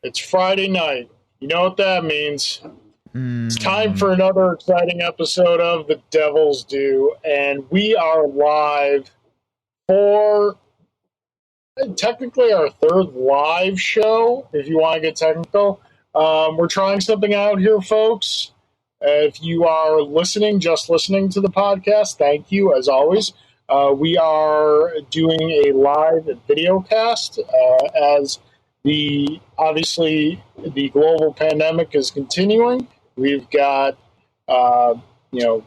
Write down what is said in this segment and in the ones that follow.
It's Friday night. You know what that means. It's time Mm. for another exciting episode of The Devil's Due, and we are live for technically our third live show, if you want to get technical. We're trying something out here, folks. If you are listening, just listening to the podcast, thank you, as always. We are doing a live video cast as obviously the global pandemic is continuing. We've got uh, you know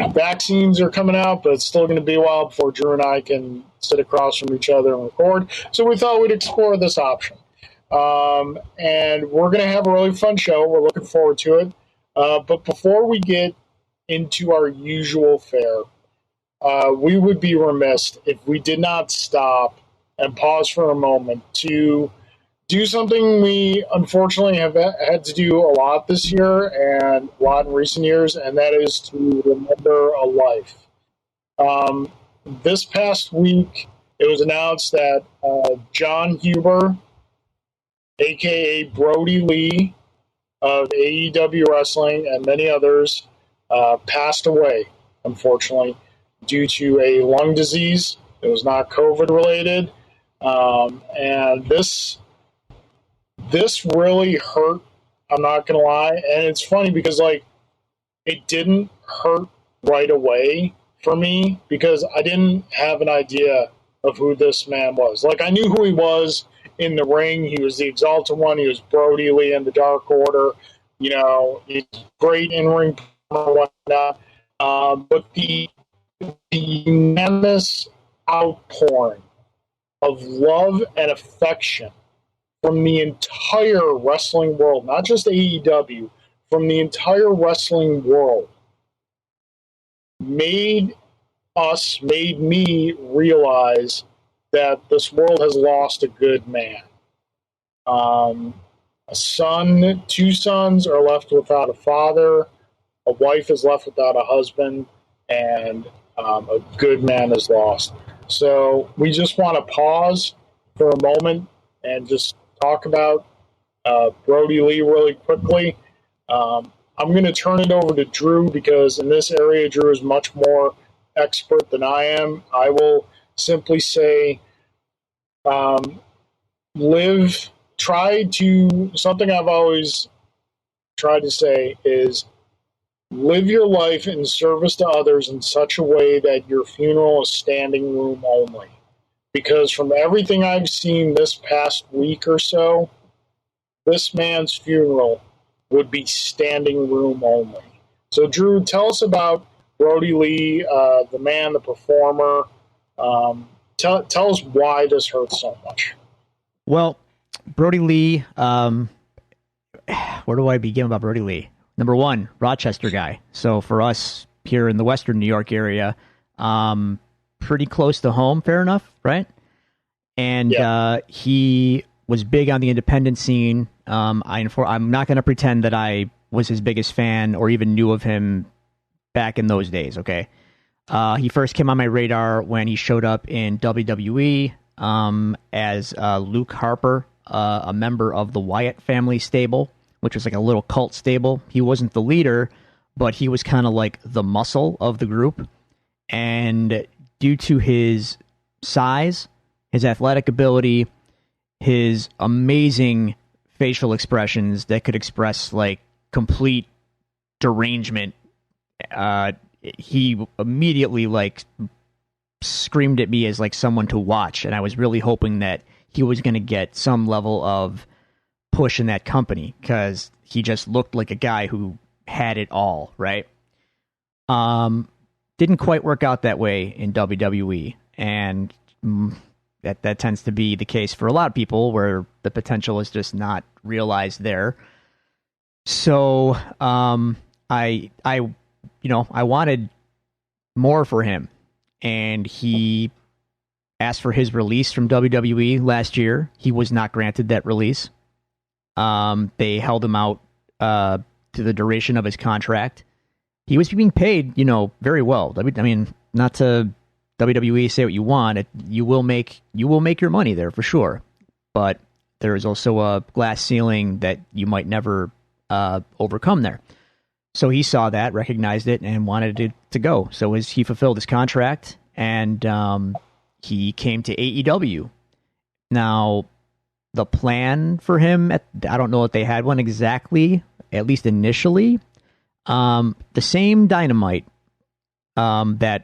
vaccines are coming out, but it's still going to be a while before Drew and I can sit across from each other and record. So we thought we'd explore this option. And we're going to have a really fun show. We're looking forward to it. But before we get into our usual fare, we would be remiss if we did not stop and pause for a moment to do something we unfortunately have had to do a lot this year and a lot in recent years, and that is to remember a life. Um, this past week, it was announced that John Huber, aka Brodie Lee of AEW Wrestling and many others, passed away, unfortunately, due to a lung disease. It was not COVID related. And this really hurt. I'm not gonna lie, and it's funny because it didn't hurt right away for me because I didn't have an idea of who this man was. Like, I knew who he was in the ring. He was the Exalted One. He was Brodie Lee in the Dark Order. He's great in ring and whatnot. But the unanimous outpouring of love and affection from the entire wrestling world, not just AEW, from the entire wrestling world, made me realize that this world has lost a good man. Two sons are left without a father, a wife is left without a husband, and a good man is lost. So we just want to pause for a moment and just talk about Brodie Lee really quickly. I'm going to turn it over to Drew because in this area, Drew is much more expert than I am. I will simply say, something I've always tried to say is live your life in service to others in such a way that your funeral is standing room only. Because from everything I've seen this past week or so, this man's funeral would be standing room only. So, Drew, tell us about Brodie Lee, the man, the performer. Tell us why this hurts so much. Well, Brodie Lee, where do I begin about Brodie Lee? Number one, Rochester guy. So for us here in the Western New York area, pretty close to home, fair enough, right? And he was big on the independent scene. I'm not going to pretend that I was his biggest fan or even knew of him back in those days, okay? He first came on my radar when he showed up in WWE as Luke Harper, a member of the Wyatt family stable, which was like a little cult stable. He wasn't the leader, but he was kind of like the muscle of the group. And due to his size, his athletic ability, his amazing facial expressions that could express like complete derangement, he immediately like screamed at me as like someone to watch, and I was really hoping that he was going to get some level of push in that company because he just looked like a guy who had it all, right? Didn't quite work out that way in WWE, and that tends to be the case for a lot of people where the potential is just not realized there. So I wanted more for him, and he asked for his release from WWE last year. He was not granted that release. They held him out to the duration of his contract. He was being paid, very well. I mean, not to WWE say what you want. You will make your money there for sure. But there is also a glass ceiling that you might never overcome there. So he saw that, recognized it, and wanted it to go. So he fulfilled his contract, and he came to AEW. Now, the plan for him, I don't know if they had one exactly, at least initially. The same Dynamite, the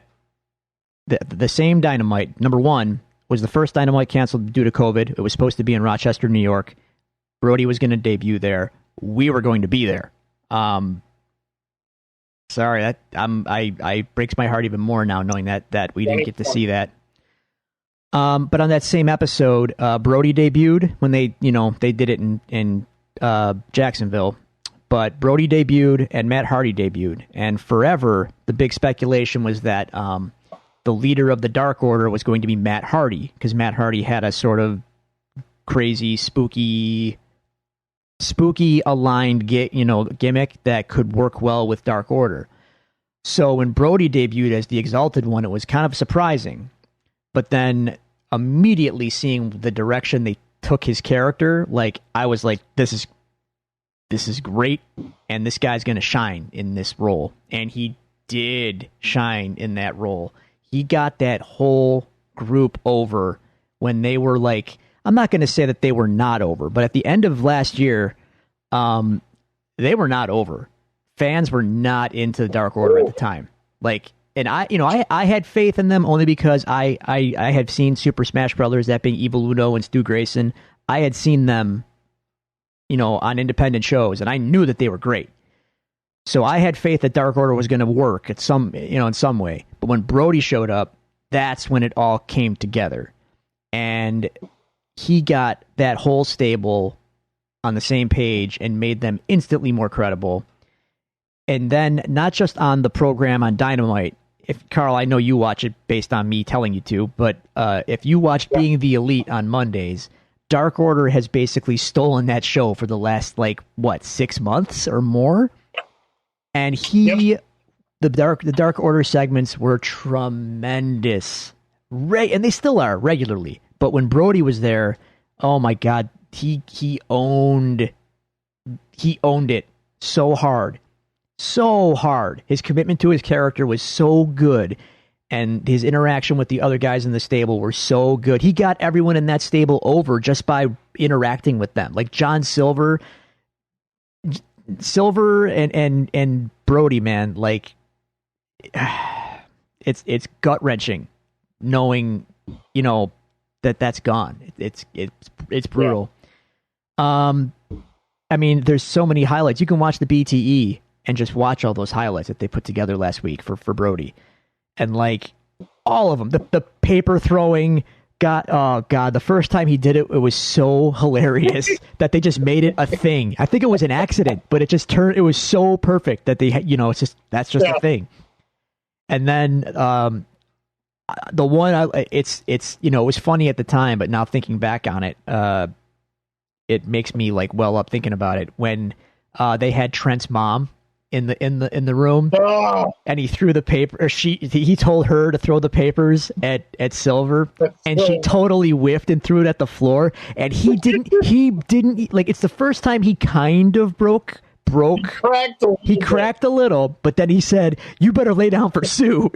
same Dynamite, number one, was the first Dynamite canceled due to COVID. It was supposed to be in Rochester, New York. Brodie was going to debut there. We were going to be there. Sorry, that I breaks my heart even more now knowing that we didn't get to see that. But on that same episode, Brodie debuted when they did it in Jacksonville. But Brodie debuted and Matt Hardy debuted, and forever the big speculation was that the leader of the Dark Order was going to be Matt Hardy, because Matt Hardy had a sort of crazy, spooky aligned gimmick that could work well with Dark Order. So when Brodie debuted as the Exalted One, it was kind of surprising. But then immediately seeing the direction they took his character, I was like, this is great, and this guy's going to shine in this role. And he did shine in that role. He got that whole group over when they were I'm not going to say that they were not over, but at the end of last year, they were not over. Fans were not into the Dark Order at the time. And I had faith in them only because I had seen Super Smash Brothers, that being Evil Uno and Stu Grayson. I had seen them, on independent shows, and I knew that they were great. So I had faith that Dark Order was going to work in some way. But when Brodie showed up, that's when it all came together. And he got that whole stable on the same page and made them instantly more credible. And then not just on the program on Dynamite. If Carl, I know you watch it based on me telling you to, but if you watch Being the Elite on Mondays, Dark Order has basically stolen that show for the last 6 months or more. And the Dark Order segments were tremendous, and they still are regularly. But when Brodie was there, oh my God, he owned it so hard. So hard. His commitment to his character was so good, and his interaction with the other guys in the stable were so good. He got everyone in that stable over just by interacting with them. Like John Silver and Brodie, man, it's gut-wrenching knowing, that's gone. It's brutal. Yeah. I mean, there's so many highlights. You can watch the BTE and just watch all those highlights that they put together last week for Brodie. And all of them, the paper throwing, the first time he did it, it was so hilarious that they just made it a thing. I think it was an accident, but it was so perfect that that's just a thing. And then, the one, it was funny at the time, but now thinking back on it, it makes me well up thinking about it when, they had Trent's mom in the room, and he threw the paper, or he told her to throw the papers at Silver, and she totally whiffed and threw it at the floor, and he didn't it's the first time he kind of broke. He cracked a little, but then he said, "You better lay down for Sue."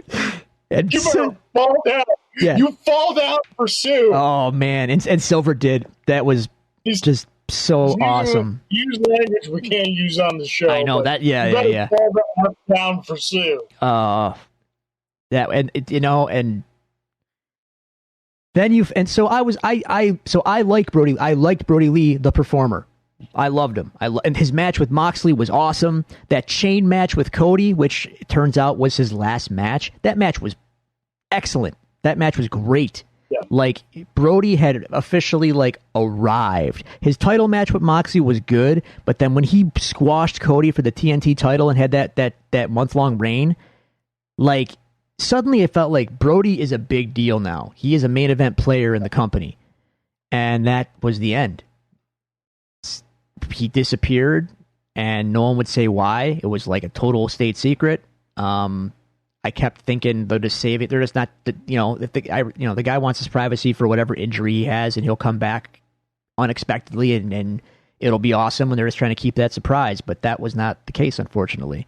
And you better fall down. Yeah. You fall down for Sue. Oh man, and Silver did. That was just so awesome. Use language we can't use on the show. I know that. Yeah. Fall down for Sue. That and then so I like Brodie. I liked Brodie Lee, the performer. I loved him. And his match with Moxley was awesome. That chain match with Cody, which it turns out was his last match, that match was excellent. That match was great. Yeah. Brodie had officially arrived. His title match with Moxley was good, but then when he squashed Cody for the TNT title and had that month-long reign, suddenly it felt like Brodie is a big deal now. He is a main event player in the company. And that was the end. He disappeared, and no one would say why. It was a total state secret. I kept thinking they'll just save it. They're just not, if the guy wants his privacy for whatever injury he has, and he'll come back unexpectedly, and it'll be awesome, and they're just trying to keep that surprise. But that was not the case, unfortunately.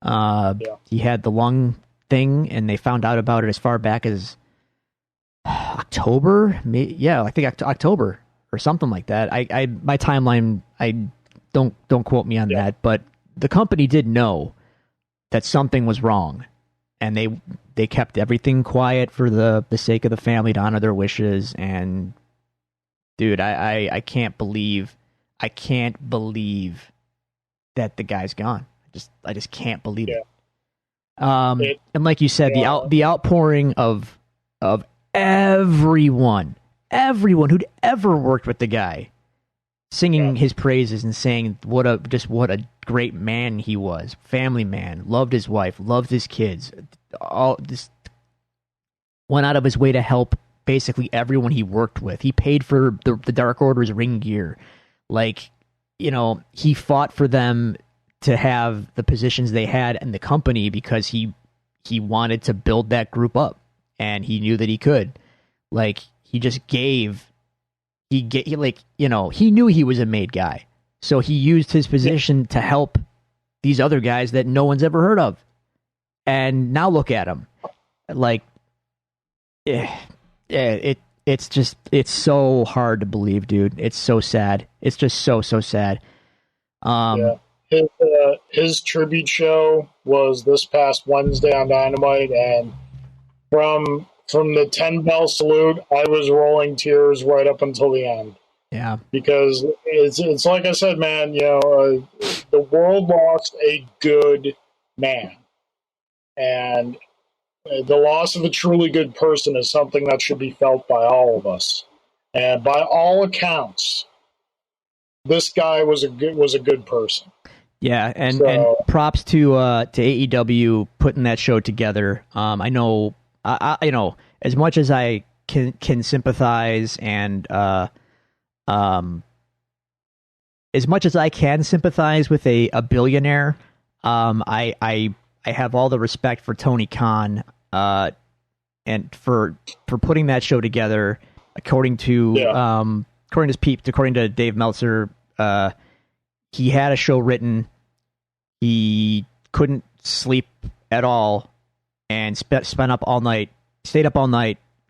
He had the lung thing, and they found out about it as far back as October. I think October or something like that. My timeline, don't quote me on that, but the company did know that something was wrong, and they kept everything quiet for the sake of the family, to honor their wishes. And dude, I can't believe that the guy's gone. I just can't believe it. And like you said, the outpouring of everyone who'd ever worked with the guy, singing his praises and saying what a great man he was, family man, loved his wife, loved his kids, all this, went out of his way to help basically everyone he worked with. He paid for the Dark Order's ring gear. Like, he fought for them to have the positions they had in the company because he wanted to build that group up, and he knew that he could. Like, he just gave. He knew he was a made guy, so he used his position to help these other guys that no one's ever heard of. And now look at him. Like, it's so hard to believe, dude. It's so sad. It's just so sad. His tribute show was this past Wednesday on Dynamite, and from the 10-bell salute, I was rolling tears right up until the end. Yeah, because it's like I said, man. The world lost a good man, and the loss of a truly good person is something that should be felt by all of us. And by all accounts, this guy was a good person. Yeah, and props to AEW putting that show together. I know as much as I can sympathize, and as much as I can sympathize with a billionaire, I have all the respect for Tony Khan, and for putting that show together. According to Dave Meltzer, he had a show written. He couldn't sleep at all, and stayed up all night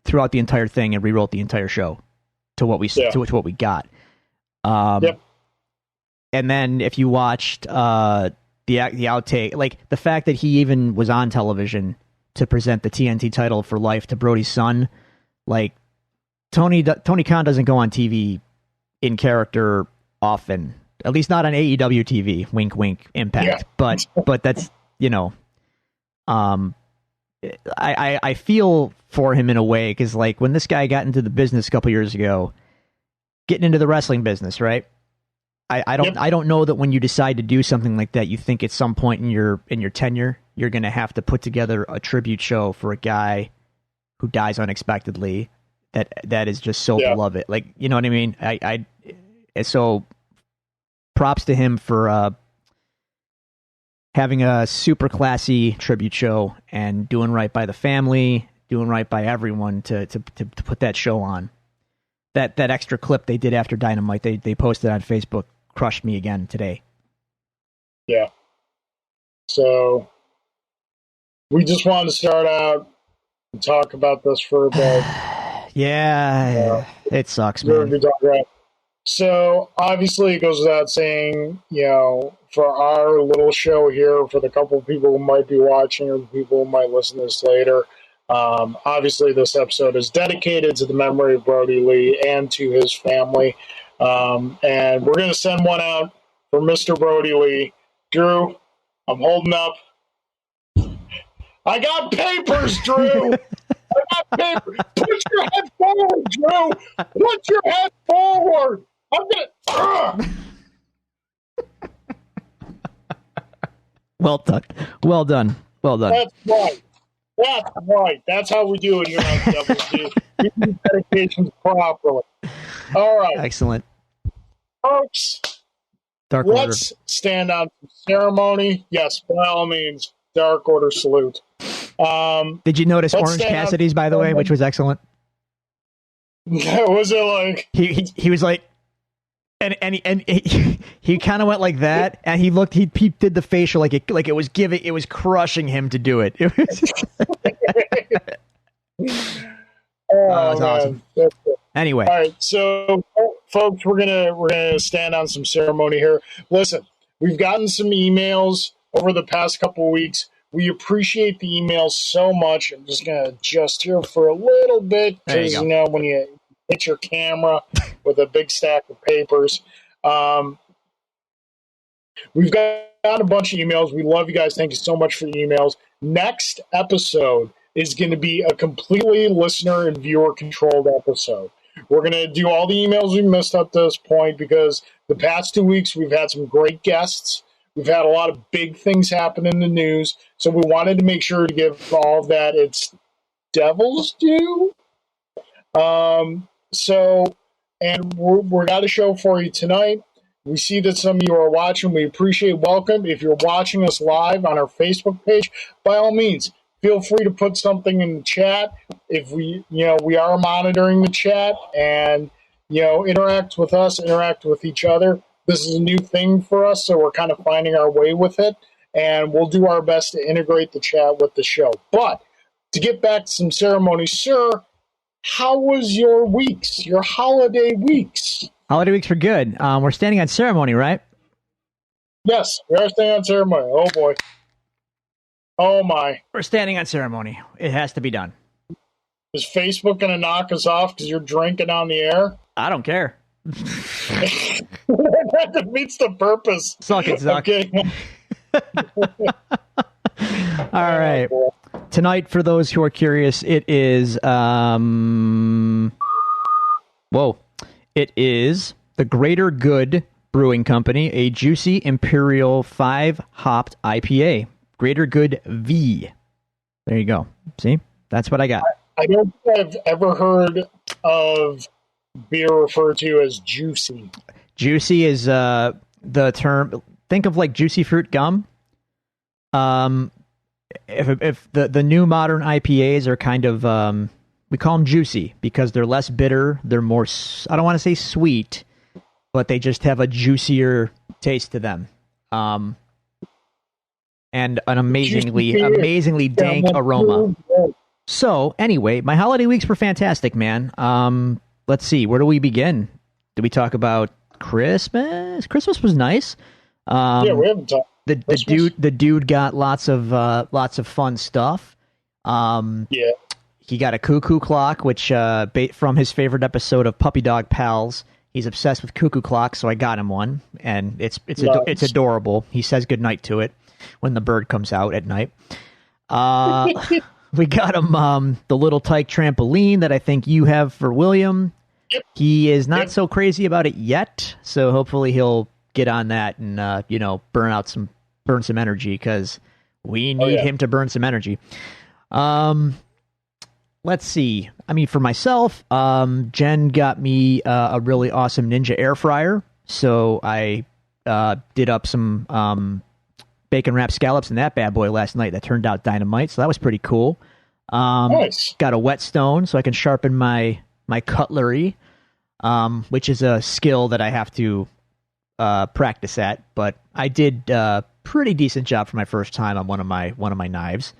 throughout the entire thing, and rewrote the entire show to what we got. And then if you watched the outtake, like the fact that he even was on television to present the TNT title for life to Brodie's son, like Tony Khan doesn't go on TV in character often. At least not on AEW TV. Wink, wink. Impact. Yeah. But that's I feel for him in a way, because like when this guy got into the business a couple years ago, getting into the wrestling business, right? I don't know that when you decide to do something like that, you think at some point in your tenure you're going to have to put together a tribute show for a guy who dies unexpectedly. That is just so beloved. Like, you know what I mean? So props to him for having a super classy tribute show and doing right by the family, doing right by everyone to put that show on. That extra clip they did after Dynamite, they posted on Facebook, crushed me again today. Yeah. So we just wanted to start out and talk about this for a bit. It sucks, man. So obviously it goes without saying, for our little show here, for the couple of people who might be watching or the people who might listen to this later, obviously this episode is dedicated to the memory of Brodie Lee and to his family. And we're going to send one out for Mr. Brodie Lee. Drew, I'm holding up. I got papers, Drew! I got papers! Put your head forward, Drew! Put your head forward! I'm gonna... Well done. That's right. That's how we do it here on WW84. We do dedications properly. All right. Excellent. Folks, let's stand on some ceremony. Yes, by all means, Dark Order salute. Did you notice Orange Cassidy's, by the way, which was excellent? Was it like... He was like, he kind of went like that, and he did the facial like it was crushing him to do it. It was Oh, was awesome. Anyway, all right, so folks, we're gonna stand on some ceremony here. Listen, we've gotten some emails over the past couple of weeks. We appreciate the emails so much. I'm just gonna adjust here for a little bit because you know when you hit your camera with a big stack of papers. We've got a bunch of emails. We love you guys. Thank you so much for the emails. Next episode is going to be a completely listener and viewer controlled episode. We're going to do all the emails we missed up to this point because the past 2 weeks we've had some great guests. We've had a lot of big things happen in the news. So we wanted to make sure to give all of that its devil's due. And we're got a show for you tonight. We see that some of you are watching. We appreciate welcome. If you're watching us live on our Facebook page, by all means, feel free to put something in the chat. If we are monitoring the chat and, interact with us, interact with each other. This is a new thing for us, so we're kind of finding our way with it. And we'll do our best to integrate the chat with the show. But to get back to some ceremony, sir, how was your weeks, your holiday weeks? Holiday weeks were good. We're standing on ceremony, right? Yes, we are standing on ceremony. Oh, boy. Oh, my. We're standing on ceremony. It has to be done. Is Facebook going to knock us off because you're drinking on the air? I don't care. That defeats the purpose. Suck it, Zuck. Okay. All right. Oh, tonight, for those who are curious, it is... It is the Greater Good Brewing Company, a juicy Imperial 5-hopped IPA. Greater Good V. There you go. See? That's what I got. I don't think I've ever heard of beer referred to as juicy. Juicy is the term. Think of like juicy fruit gum. If the new modern IPAs are kind of... we call them juicy because they're less bitter. They're more, I don't want to say sweet, but they just have a juicier taste to them. And an amazingly dank aroma. So anyway, my holiday weeks were fantastic, man. Let's see, where do we begin? Do we talk about Christmas? Christmas was nice. Yeah, we haven't talked. The dude got lots of fun stuff. Yeah. He got a cuckoo clock, which from his favorite episode of Puppy Dog Pals. He's obsessed with cuckoo clocks, so I got him one, and it's adorable. He says goodnight to it when the bird comes out at night. We got him the little tyke trampoline that I think you have for William. Yep. He is not so crazy about it yet, so hopefully he'll get on that and burn some energy because we need him to burn some energy. Let's see. I mean, for myself, Jen got me a really awesome Ninja air fryer. So I did up some bacon wrapped scallops in that bad boy last night. That turned out dynamite. So that was pretty cool. Nice. Got a whetstone so I can sharpen my cutlery, which is a skill that I have to practice at. But I did a pretty decent job for my first time on one of my knives.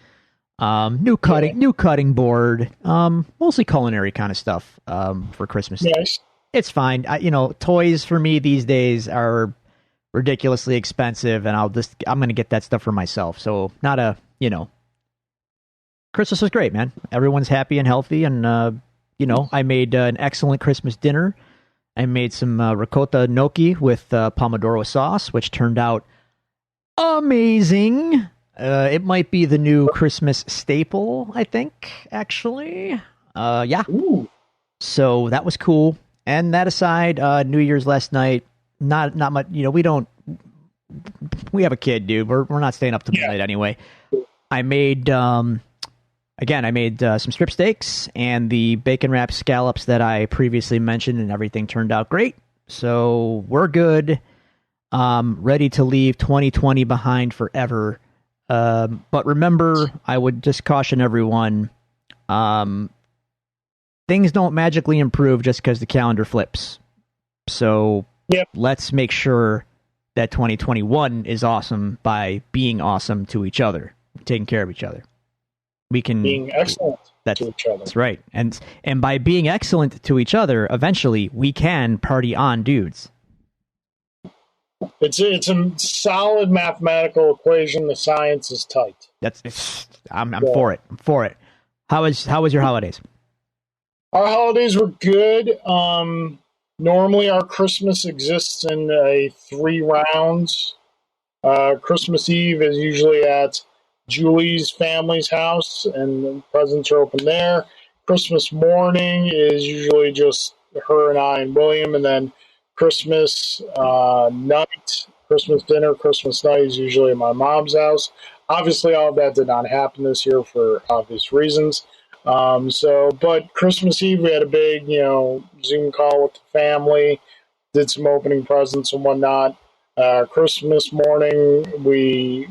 New cutting board, mostly culinary kind of stuff, for Christmas. Nice. It's fine. Toys for me these days are ridiculously expensive, and I'm going to get that stuff for myself. So Christmas was great, man. Everyone's happy and healthy. And, I made an excellent Christmas dinner. I made some ricotta gnocchi with pomodoro sauce, which turned out amazing. It might be the new Christmas staple, I think, actually. Yeah. Ooh. So that was cool. And that aside, New Year's last night, not much, we have a kid, dude. We're not staying up till midnight anyway. I made, some strip steaks and the bacon wrapped scallops that I previously mentioned, and everything turned out great. So we're good. Ready to leave 2020 behind forever. But remember, I would just caution everyone, things don't magically improve just because the calendar flips. So Yep. Let's make sure that 2021 is awesome by being awesome to each other, taking care of each other. We can being excellent to each other. That's right. And by being excellent to each other, eventually we can party on dudes. It's a solid mathematical equation. The science is tight. I'm for it. I'm for it. How was your holidays? Our holidays were good. Normally our Christmas exists in 3 rounds. Christmas Eve is usually at Julie's family's house, and the presents are open there. Christmas morning is usually just her and I and William, and then Christmas night, Christmas dinner, Christmas night is usually at my mom's house. Obviously, all of that did not happen this year for obvious reasons. But Christmas Eve, we had a big, Zoom call with the family, did some opening presents and whatnot. Christmas morning, we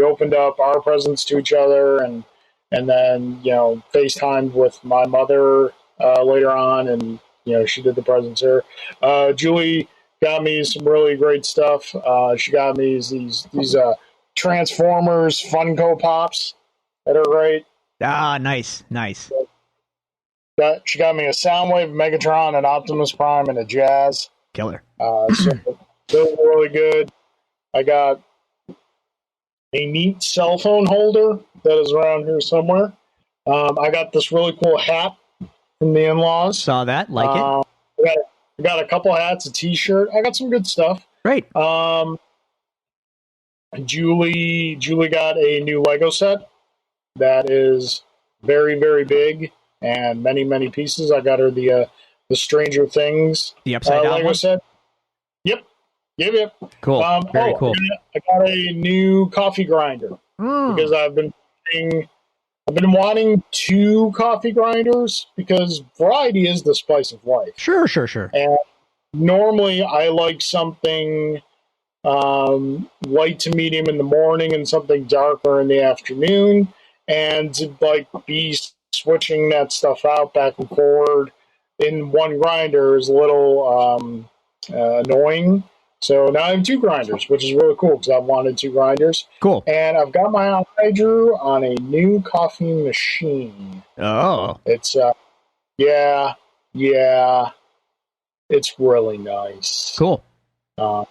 opened up our presents to each other, and then, FaceTimed with my mother later on, and, she did the presents here. Julie got me some really great stuff. She got me these Transformers Funko Pops that are great. Ah, nice. She got me a Soundwave, Megatron, an Optimus Prime, and a Jazz. Killer. So those were really good. I got a neat cell phone holder that is around here somewhere. I got this really cool hat from the in-laws. Saw that, like it. I got a couple hats, a T-shirt. I got some good stuff. Great. Julie got a new Lego set that is very, very big and many, many pieces. I got her the Stranger Things the upside down Lego one? set. Yep. Cool. Very cool. I got a new coffee grinder because I've been wanting 2 coffee grinders because variety is the spice of life. Sure. And normally I like something light to medium in the morning and something darker in the afternoon, and to be switching that stuff out back and forward in one grinder is a little annoying. So now I have 2 grinders, which is really cool because I've wanted 2 grinders. Cool. And I've got my eye, Drew, on a new coffee machine. Oh. It's it's really nice. Cool. I'm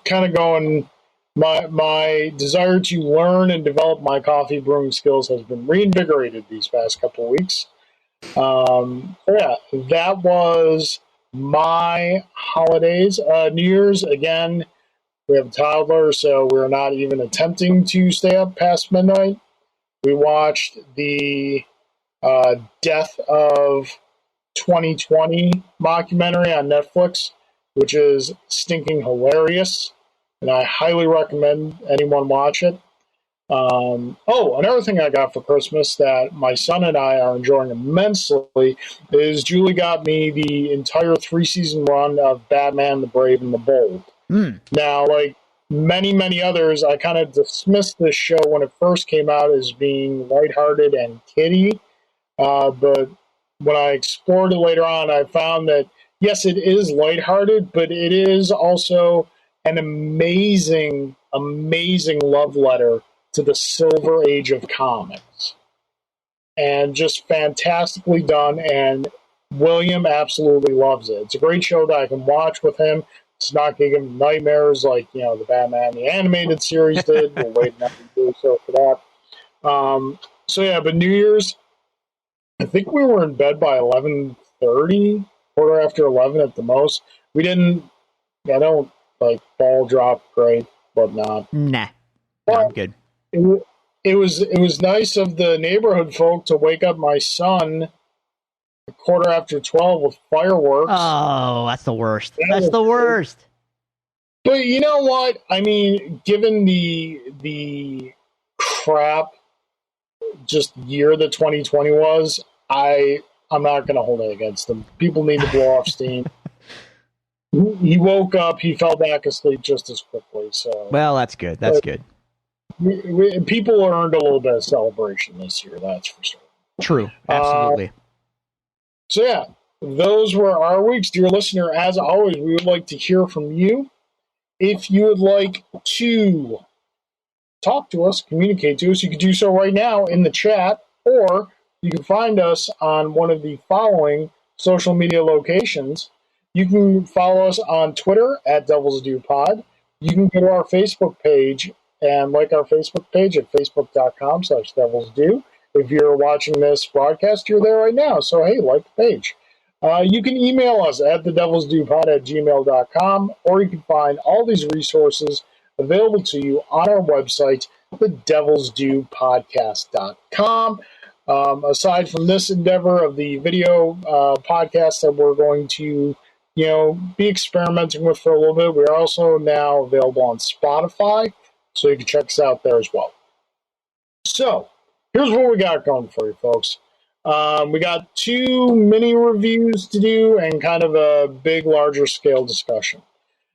kind of going, my desire to learn and develop my coffee brewing skills has been reinvigorated these past couple of weeks. That was my holidays. New Year's, again, we have a toddler, so we're not even attempting to stay up past midnight. We watched the Death of 2020 mockumentary on Netflix, which is stinking hilarious, and I highly recommend anyone watch it. Another thing I got for Christmas that my son and I are enjoying immensely is Julie got me the entire 3-season run of Batman, the Brave, and the Bold. Now, like many, many others, I kind of dismissed this show when it first came out as being lighthearted and kiddie, but when I explored it later on, I found that, yes, it is lighthearted, but it is also an amazing, amazing love letter to the Silver Age of comics. And just fantastically done, and William absolutely loves it. It's a great show that I can watch with him. It's not giving him nightmares like, the Batman, the animated series did. We'll wait now to do so for that. But New Year's, I think we were in bed by 11:30, quarter after 11 at the most. I don't ball drop great, but not. Nah, I'm good. It was nice of the neighborhood folk to wake up my son a quarter after 12 with fireworks. Oh, that's the worst. That's the worst. But you know what? I mean, given the crap just year that 2020 was, I'm not going to hold it against them. People need to blow off steam. He woke up, he fell back asleep just as quickly. So, well, that's good. That's good. People earned a little bit of celebration this year, that's for sure. True, absolutely. those were our weeks. Dear listener, as always, we would like to hear from you. If you would like to talk to us, communicate to us, you can do so right now in the chat, or you can find us on one of the following social media locations. You can follow us on Twitter at Devils Do Pod. You can go to our Facebook page and like our Facebook page at facebook.com/Devils Do. If you're watching this broadcast, you're there right now. So, hey, like the page. You can email us at thedevilsdupod@gmail.com, or you can find all these resources available to you on our website, thedevilsdupodcast.com. Aside from this endeavor of the video podcast that we're going to, be experimenting with for a little bit, we are also now available on Spotify, so you can check us out there as well. So, here's what we got going for you, folks. We got 2 mini reviews to do and kind of a big, larger scale discussion.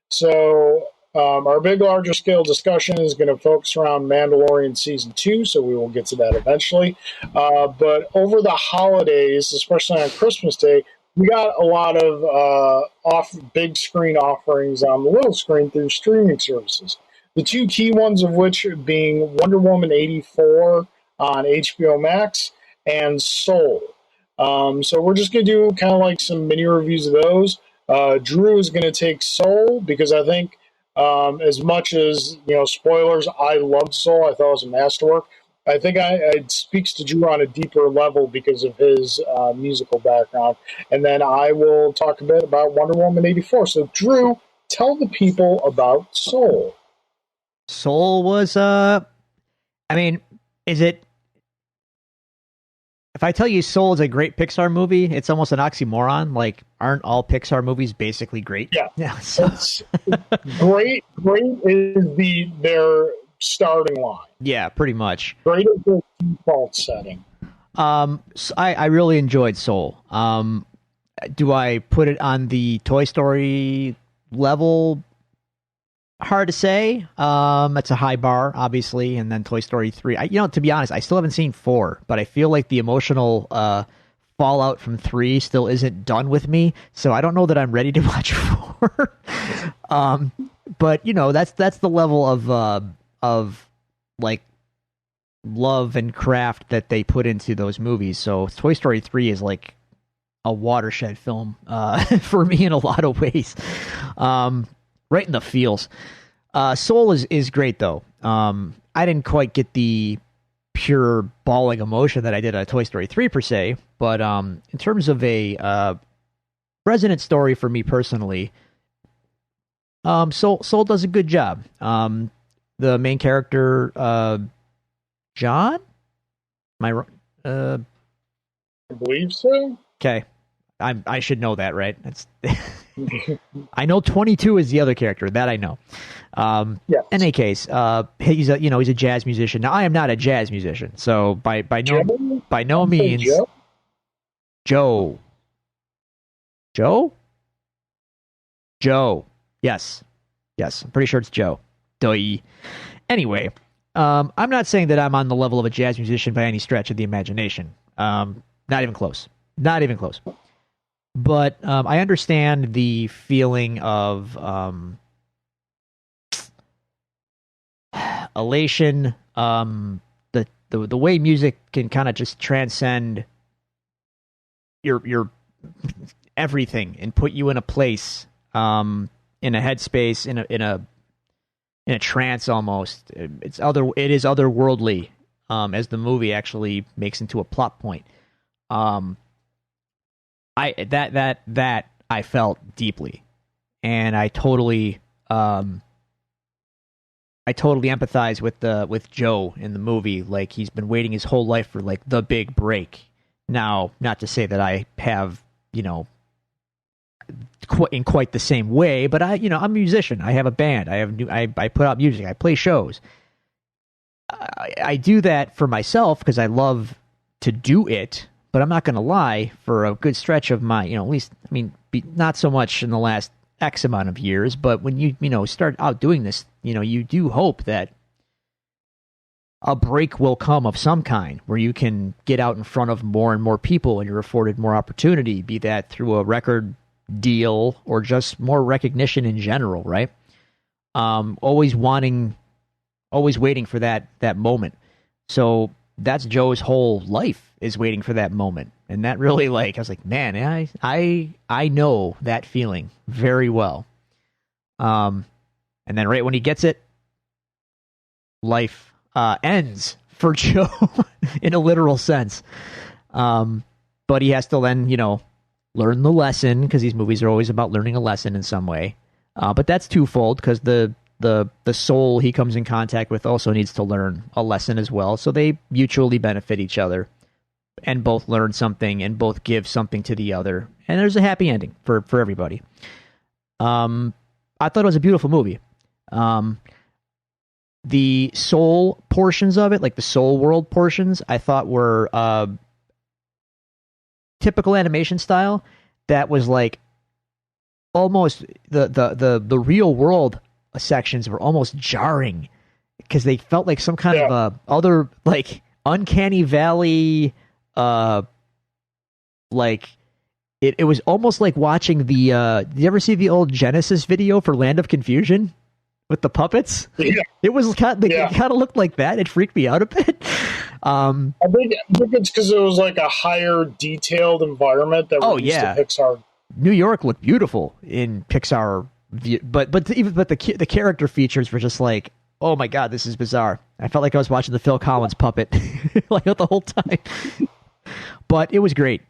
So, our big, larger scale discussion is going to focus around Mandalorian Season 2, so we will get to that eventually. But over the holidays, especially on Christmas Day, we got a lot of big screen offerings on the little screen through streaming services. The 2 key ones of which being Wonder Woman 84 on HBO Max and Soul. So we're just going to do kind of like some mini reviews of those. Drew is going to take Soul because I think as much as, spoilers, I loved Soul. I thought it was a masterwork. I think it speaks to Drew on a deeper level because of his musical background. And then I will talk a bit about Wonder Woman 84. So, Drew, tell the people about Soul. Soul was, is it... If I tell you Soul is a great Pixar movie, it's almost an oxymoron. Like, aren't all Pixar movies basically great? Yeah. So. Great is their starting line. Yeah, pretty much. Great is the default setting. So I really enjoyed Soul. Do I put it on the Toy Story level? Hard to say. It's a high bar, obviously, and then Toy Story 3. To be honest, I still haven't seen 4, but I feel like the emotional fallout from 3 still isn't done with me, so I don't know that I'm ready to watch 4. But that's the level of like love and craft that they put into those movies. So Toy Story 3 is like a watershed film for me in a lot of ways. Right in the feels. Soul is great though. I didn't quite get the pure bawling emotion that I did on Toy Story 3 per se, but in terms of a resonant story for me personally, Soul does a good job. The main character, John? Am I wrong? I believe so. Okay. I should know that, right? That's I know 22 is the other character, that I know. Yes. In any case, he's a jazz musician. Now I am not a jazz musician, so by no means Joe. Yes, I'm pretty sure it's Joe. Duh. Anyway, I'm not saying that I'm on the level of a jazz musician by any stretch of the imagination. Not even close. But I understand the feeling of elation, the way music can kind of just transcend your everything and put you in a place, in a headspace, in a trance almost. It is otherworldly, as the movie actually makes into a plot point. That I felt deeply, and I totally empathize with Joe in the movie. Like, he's been waiting his whole life for like the big break. Now, not to say that I have, in quite the same way, but I'm a musician. I have a band. I put out music. I play shows. I do that for myself because I love to do it. But I'm not going to lie, for a good stretch of my, at least, not so much in the last X amount of years, but when you start out doing this, you do hope that a break will come of some kind where you can get out in front of more and more people and you're afforded more opportunity, be that through a record deal or just more recognition in general, right? Always waiting for that moment. So that's Joe's whole life, is waiting for that moment. And that really, like, I was like, man, I know that feeling very well. And then right when he gets it, life ends for Joe in a literal sense. But he has to then, learn the lesson, because these movies are always about learning a lesson in some way. But that's twofold, because the soul he comes in contact with also needs to learn a lesson as well. So they mutually benefit each other and both learn something and both give something to the other. And there's a happy ending for everybody. I thought it was a beautiful movie. The soul portions of it, like the soul world portions, I thought were typical animation style. That was like almost the real world sections were almost jarring, because they felt like some kind of other, like, uncanny valley, like it was almost like watching the did you ever see the old Genesis video for Land of Confusion with the puppets? Yeah. It was it kind of looked like that. It freaked me out a bit. I think it's because it was like a higher detailed environment that we're used to Pixar. New York looked beautiful in Pixar, but the character features were just like, oh my god, this is bizarre. I felt like I was watching the Phil Collins puppet like the whole time. But it was great.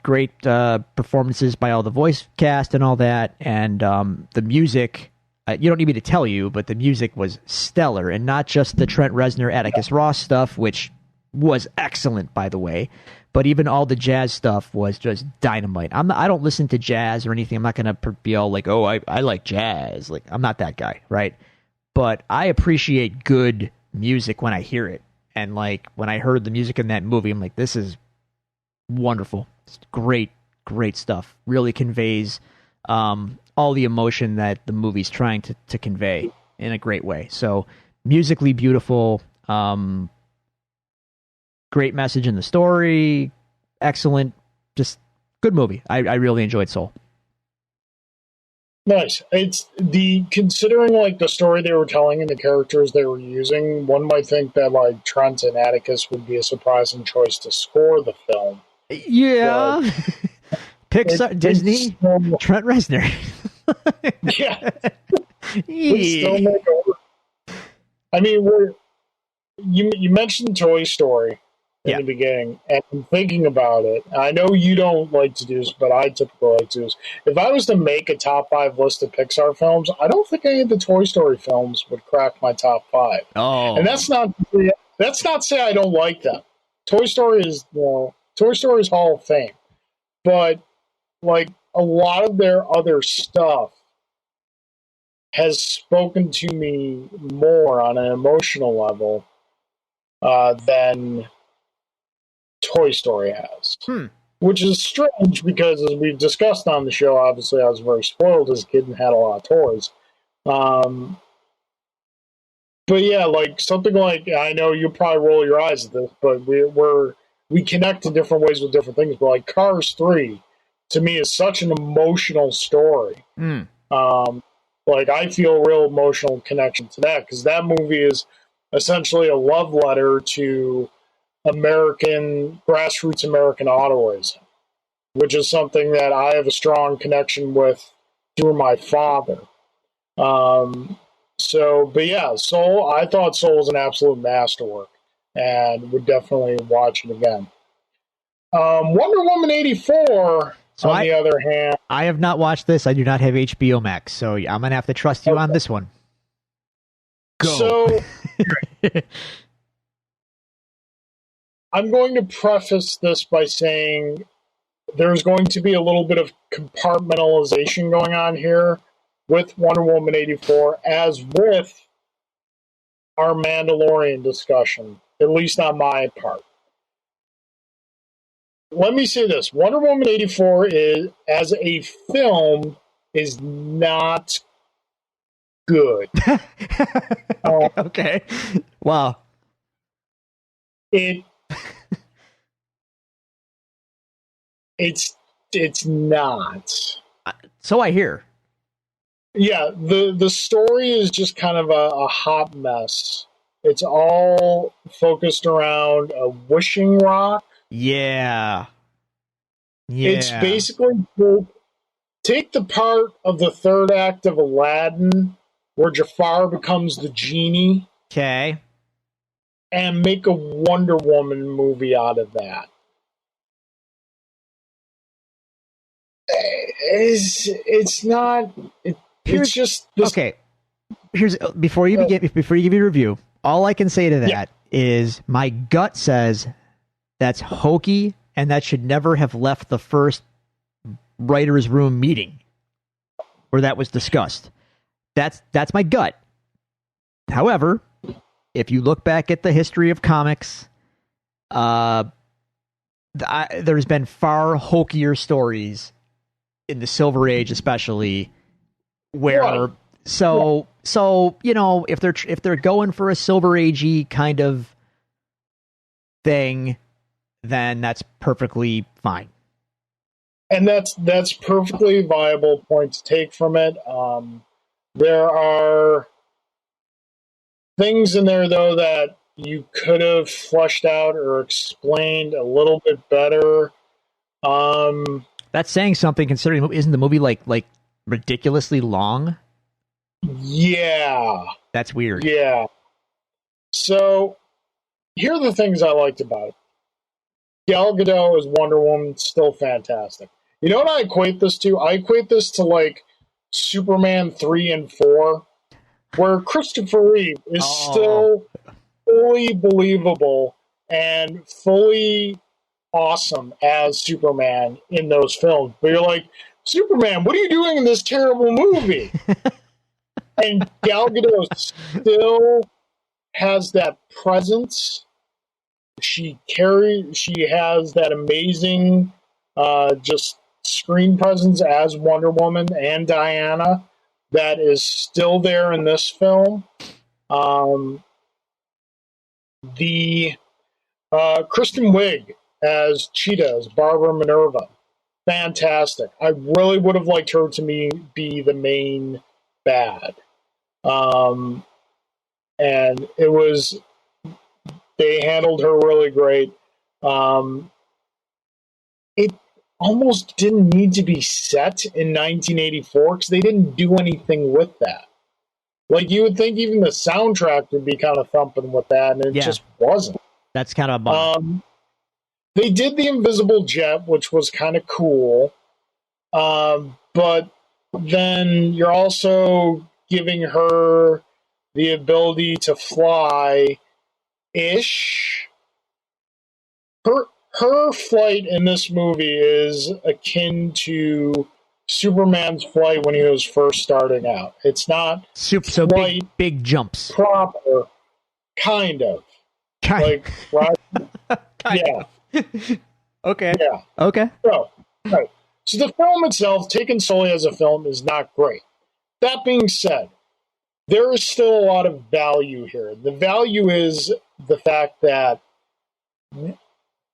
Great performances by all the voice cast and all that, and the music. You don't need me to tell you, but the music was stellar, and not just the Trent Reznor, Atticus Ross stuff, which was excellent, by the way, but even all the jazz stuff was just dynamite. I don't listen to jazz or anything. I'm not going to be all like, oh, I like jazz. Like, I'm not that guy, right? But I appreciate good music when I hear it, and like when I heard the music in that movie, I'm like, this is wonderful. It's great stuff. Really conveys all the emotion that the movie's trying to convey in a great way. So musically beautiful, great message in the story, excellent, just good movie. I really enjoyed Soul. Nice. It's considering like the story they were telling and the characters they were using, one might think that like Trent and Atticus would be a surprising choice to score the film. Yeah. Pixar, Disney, Trent Reznor. Yeah. I mean, you mentioned Toy Story in the beginning, and I'm thinking about it. I know you don't like to do this, but I typically like to do this. If I was to make a top 5 list of Pixar films, I don't think any of the Toy Story films would crack my top 5. Oh, and that's not say I don't like them. Toy Story is Hall of Fame, but like a lot of their other stuff has spoken to me more on an emotional level than Toy Story has. Which is strange because, as we've discussed on the show, obviously I was very spoiled as a kid and had a lot of toys. But yeah, like something like, I know you'll probably roll your eyes at this, but we connect in different ways with different things. But like Cars 3, to me, is such an emotional story. Like, I feel a real emotional connection to that, because that movie is essentially a love letter to grassroots American auto racing, which is something that I have a strong connection with through my father. But yeah, Soul, I thought Soul was an absolute masterwork, and would definitely watch it again. Wonder Woman 84... So on the other hand, I have not watched this. I do not have HBO Max, so I'm going to have to trust you on this one. Go. So I'm going to preface this by saying there's going to be a little bit of compartmentalization going on here with Wonder Woman 84, as with our Mandalorian discussion, at least on my part. Let me say this. Wonder Woman 84 as a film, is not good. Okay. Wow. It's not. So I hear. Yeah, the story is just kind of a hot mess. It's all focused around a wishing rock. Yeah. It's Yeah. basically take the part of the third act of Aladdin where Jafar becomes the genie Okay. and make a Wonder Woman movie out of that. It's not. It's just this. Okay. Here's before you give your review. All I can say to that is my gut says that's hokey and that should never have left the first writers' room meeting where that was discussed. That's my gut. However, if you look back at the history of comics, there's been far hokier stories in the Silver Age, especially where so if they're going for a Silver Agey kind of thing, then that's perfectly fine. And that's perfectly viable point to take from it. There are things in there though that you could have fleshed out or explained a little bit better. That's saying something considering isn't the movie like ridiculously long? Yeah. That's weird. Yeah. So here are the things I liked about it. Gal Gadot as Wonder Woman, still fantastic. You know what I equate this to? I equate this to like Superman 3 and 4, where Christopher Reeve is still fully believable and fully awesome as Superman in those films. But you're like, Superman, what are you doing in this terrible movie? And Gal Gadot still has that presence. She has that amazing just screen presence as Wonder Woman and Diana that is still there in this film. The Kristen Wiig as Cheetah, as Barbara Minerva, fantastic. I really would have liked her to be the main bad. And they handled her really great. It almost didn't need to be set in 1984 because they didn't do anything with that. Like, you would think even the soundtrack would be kind of thumping with that, and it just wasn't. That's kind of a bummer. They did the invisible jet, which was kind of cool. But then you're also giving her the ability to fly-ish. Her flight in this movie is akin to Superman's flight when he was first starting out. It's not so big jumps. Proper, kind of. Like, right? Yeah. Okay. Yeah. Okay. So, right. So the film itself, taken solely as a film, is not great. That being said, there is still a lot of value here. The value is the fact that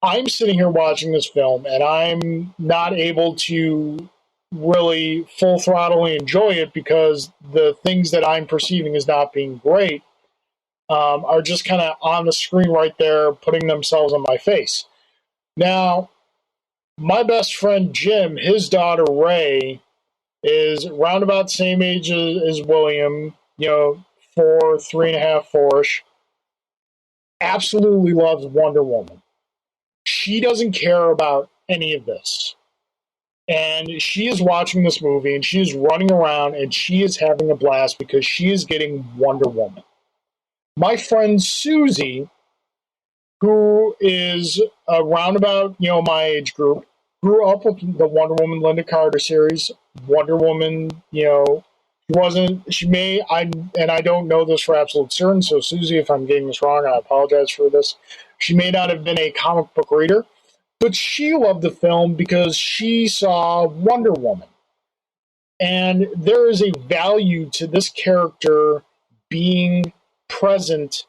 I'm sitting here watching this film and I'm not able to really full throttledly enjoy it because the things that I'm perceiving as not being great are just kind of on the screen right there, putting themselves on my face. Now, my best friend Jim, his daughter Ray, is around about the same age as William, 4, 3.5, 4-ish. Absolutely loves Wonder Woman. She doesn't care about any of this. And she is watching this movie and she is running around and she is having a blast because she is getting Wonder Woman. My friend Susie, who is around about, my age group, grew up with the Wonder Woman Linda Carter series. Wonder Woman, I don't know this for absolute certain, so Susie, if I'm getting this wrong, I apologize for this. She may not have been a comic book reader, but she loved the film because she saw Wonder Woman. And there is a value to this character being present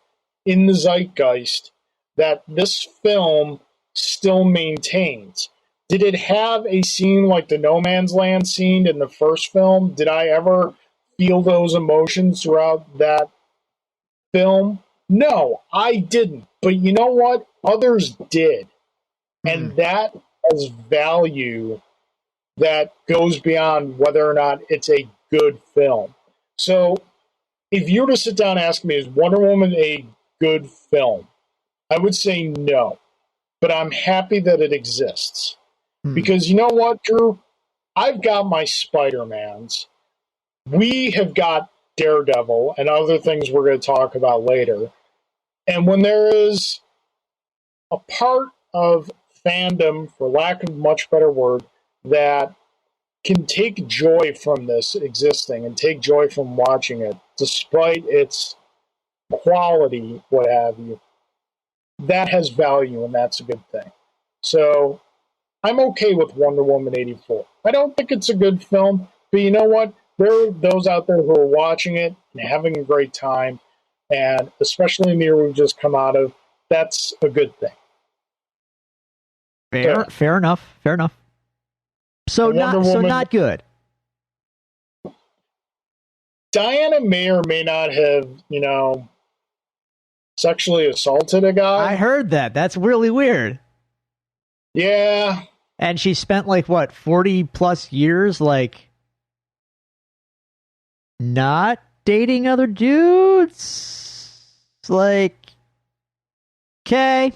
in the zeitgeist that this film still maintains. Did it have a scene like the No Man's Land scene in the first film? Did I ever feel those emotions throughout that film? No, I didn't. But you know what? Others did. And that has value that goes beyond whether or not it's a good film. So if you were to sit down and ask me, is Wonder Woman a good film? I would say no. But I'm happy that it exists. Because you know what, Drew? I've got my Spider-Mans. We have got Daredevil and other things we're going to talk about later. And when there is a part of fandom, for lack of a much better word, that can take joy from this existing and take joy from watching it, despite its quality, what have you, that has value, and that's a good thing. So I'm okay with Wonder Woman 84. I don't think it's a good film, but you know what? There are those out there who are watching it and having a great time, and especially in the year we've just come out of, that's a good thing. Fair enough. So not good. Diana may or may not have, sexually assaulted a guy. I heard that. That's really weird. Yeah. And she spent 40 plus years not dating other dudes. It's okay.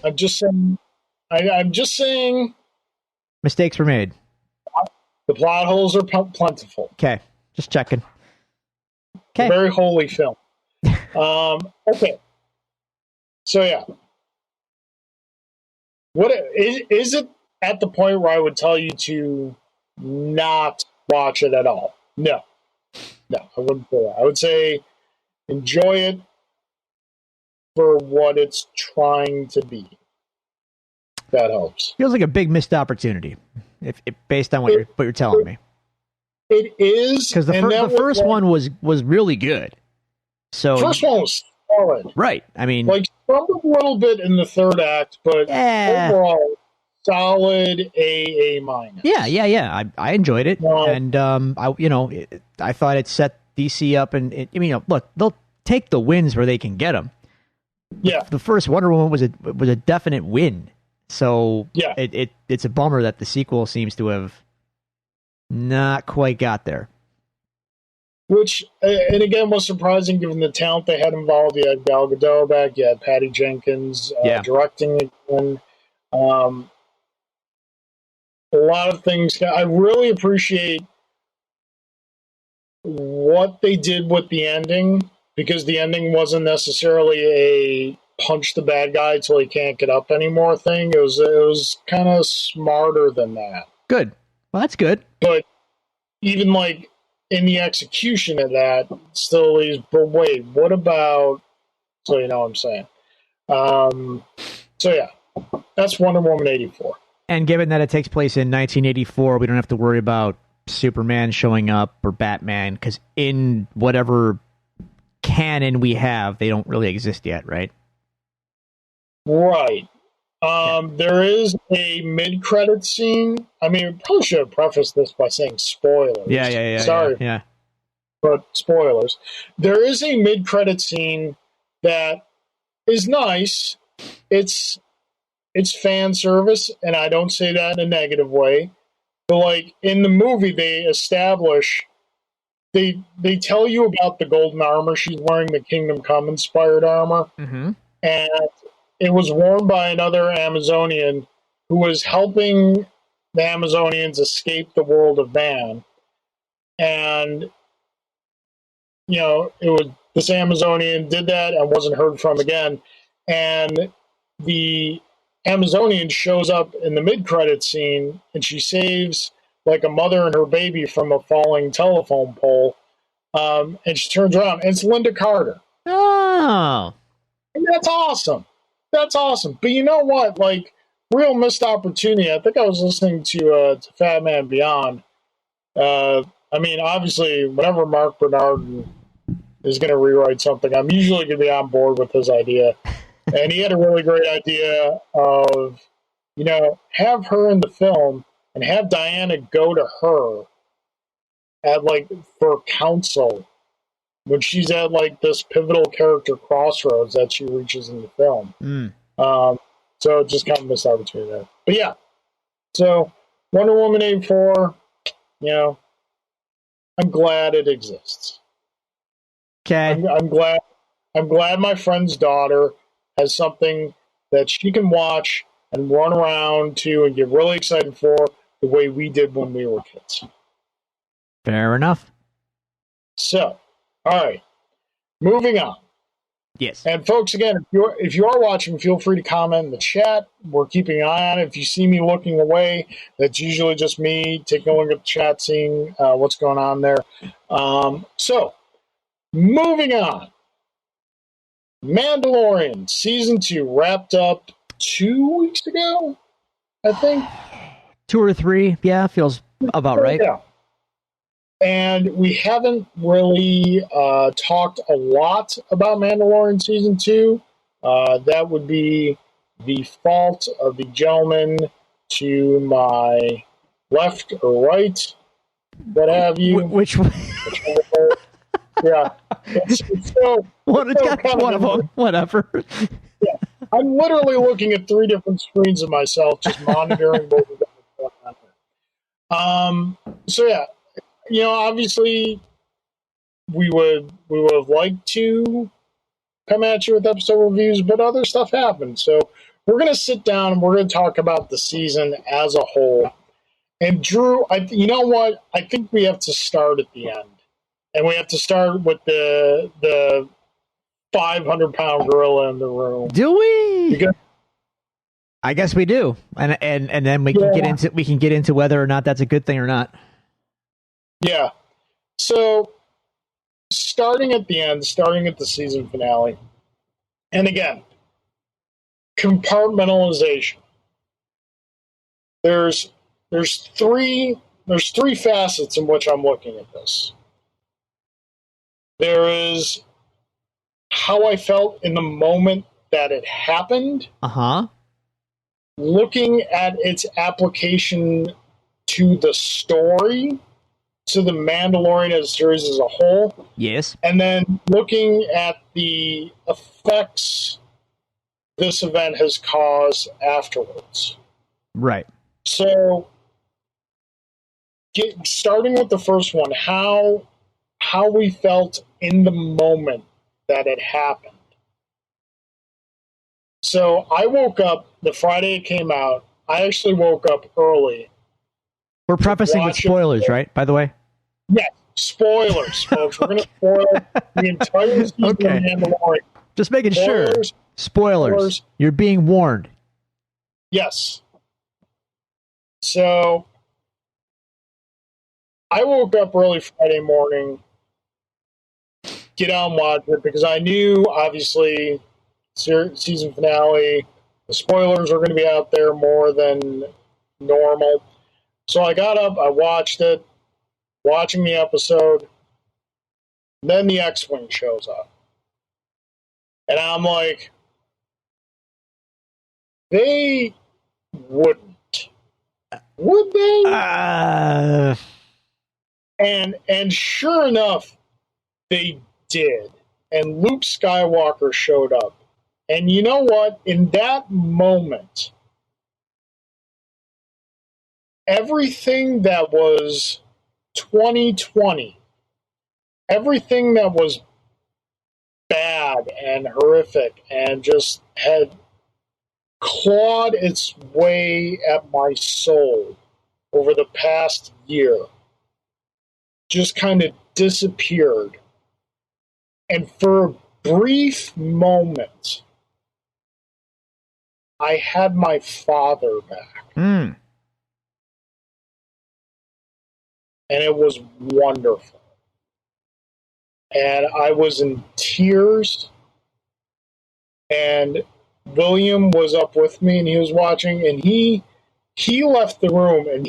I'm just saying mistakes were made. The plot holes are plentiful. Okay. Just checking. Okay. Very holy film. Okay. So yeah. What is it at the point where I would tell you to not watch it at all? No, I wouldn't say that. I would say enjoy it for what it's trying to be. That helps. Feels like a big missed opportunity, if based on what you're telling me. It is, because the first one was really good. So the first one was solid, right? I mean, struggled a little bit in the third act, but overall, solid A minus. Yeah. I enjoyed it, and I thought it set DC up, and look, they'll take the wins where they can get them. Yeah, the first Wonder Woman was a definite win. So yeah, it's a bummer that the sequel seems to have not quite got there. Which, and again, was surprising given the talent they had involved. You had Gal Gadot back, you had Patty Jenkins directing again. A lot of things. I really appreciate what they did with the ending, because the ending wasn't necessarily a punch the bad guy till he can't get up anymore thing. It was kind of smarter than that. Good. Well, that's good. But even in the execution of that, still leaves. But wait, what about? So you know what I'm saying. So yeah, that's Wonder Woman 84. And given that it takes place in 1984, we don't have to worry about Superman showing up or Batman, because in whatever canon we have, they don't really exist yet, right? Right. There is a mid-credit scene. I mean, we probably should have prefaced this by saying spoilers. Yeah. Sorry. Yeah. But spoilers. There is a mid-credit scene that is nice. It's fan service, and I don't say that in a negative way. But in the movie, they establish, they tell you about the golden armor she's wearing, the Kingdom Come inspired armor, and it was worn by another Amazonian who was helping the Amazonians escape the world of man. And it was this Amazonian did that and wasn't heard from again. And the Amazonian shows up in the mid-credit scene, and she saves a mother and her baby from a falling telephone pole. And she turns around, and it's Linda Carter. Oh. And that's awesome. That's awesome. But you know what? Real missed opportunity. I think I was listening to Fat Man Beyond. I mean, obviously, whenever Mark Bernard is going to rewrite something, I'm usually going to be on board with his idea. And he had a really great idea of, have her in the film and have Diana go to her for counsel when she's at this pivotal character crossroads that she reaches in the film. So just kind of missed opportunity there. But yeah, so Wonder Woman 84, I'm glad it exists. Okay. I'm glad my friend's daughter has something that she can watch and run around to and get really excited for the way we did when we were kids. Fair enough. So, all right, moving on. Yes. And folks, again, if you are watching, feel free to comment in the chat. We're keeping an eye on it. If you see me looking away, that's usually just me taking a look at the chat, seeing what's going on there. So, moving on. Mandalorian Season 2 wrapped up 2 weeks ago, I think. 2 or 3, yeah, feels about right. Yeah. And we haven't really talked a lot about Mandalorian Season 2. That would be the fault of the gentleman to my left or right, what have you. Which one? Yeah. It's got one of them. Whatever. Yeah. I'm literally looking at 3 different screens of myself, just monitoring both of them. So, yeah. Obviously, we would have liked to come at you with episode reviews, but other stuff happened. So we're going to sit down and we're going to talk about the season as a whole. And Drew, you know what? I think we have to start at the end, and we have to start with the 500-pound gorilla in the room. Do we? Because, I guess we do, and then we can get into whether or not that's a good thing or not. Yeah. So, starting at the end, starting at the season finale, and again, compartmentalization. There's 3 facets in which I'm looking at this. There is how I felt in the moment that it happened. Looking at its application to the story, to the Mandalorian as a series as a whole. Yes. And then looking at the effects this event has caused afterwards. Right. So, starting with the first one, how we felt in the moment that it happened. So, I woke up the Friday it came out. I actually woke up early. We're prefacing with spoilers, right? By the way. Yeah, spoilers, folks. We're going to spoil the entire season of Mandalorian. Just making sure. Spoilers. You're being warned. Yes. So, I woke up early Friday morning, get out and watch it, because I knew, obviously, season finale, the spoilers are going to be out there more than normal. So I got up, I watched it, watching the episode, then the X-Wing shows up. And I'm like, they wouldn't. Would they? And sure enough, they did. And Luke Skywalker showed up. And you know what? In that moment, everything that was 2020, everything that was bad and horrific and just had clawed its way at my soul over the past year just kind of disappeared. And for a brief moment, I had my father back. Mm. And it was wonderful. And I was in tears. And William was up with me, and he was watching, and he left the room, and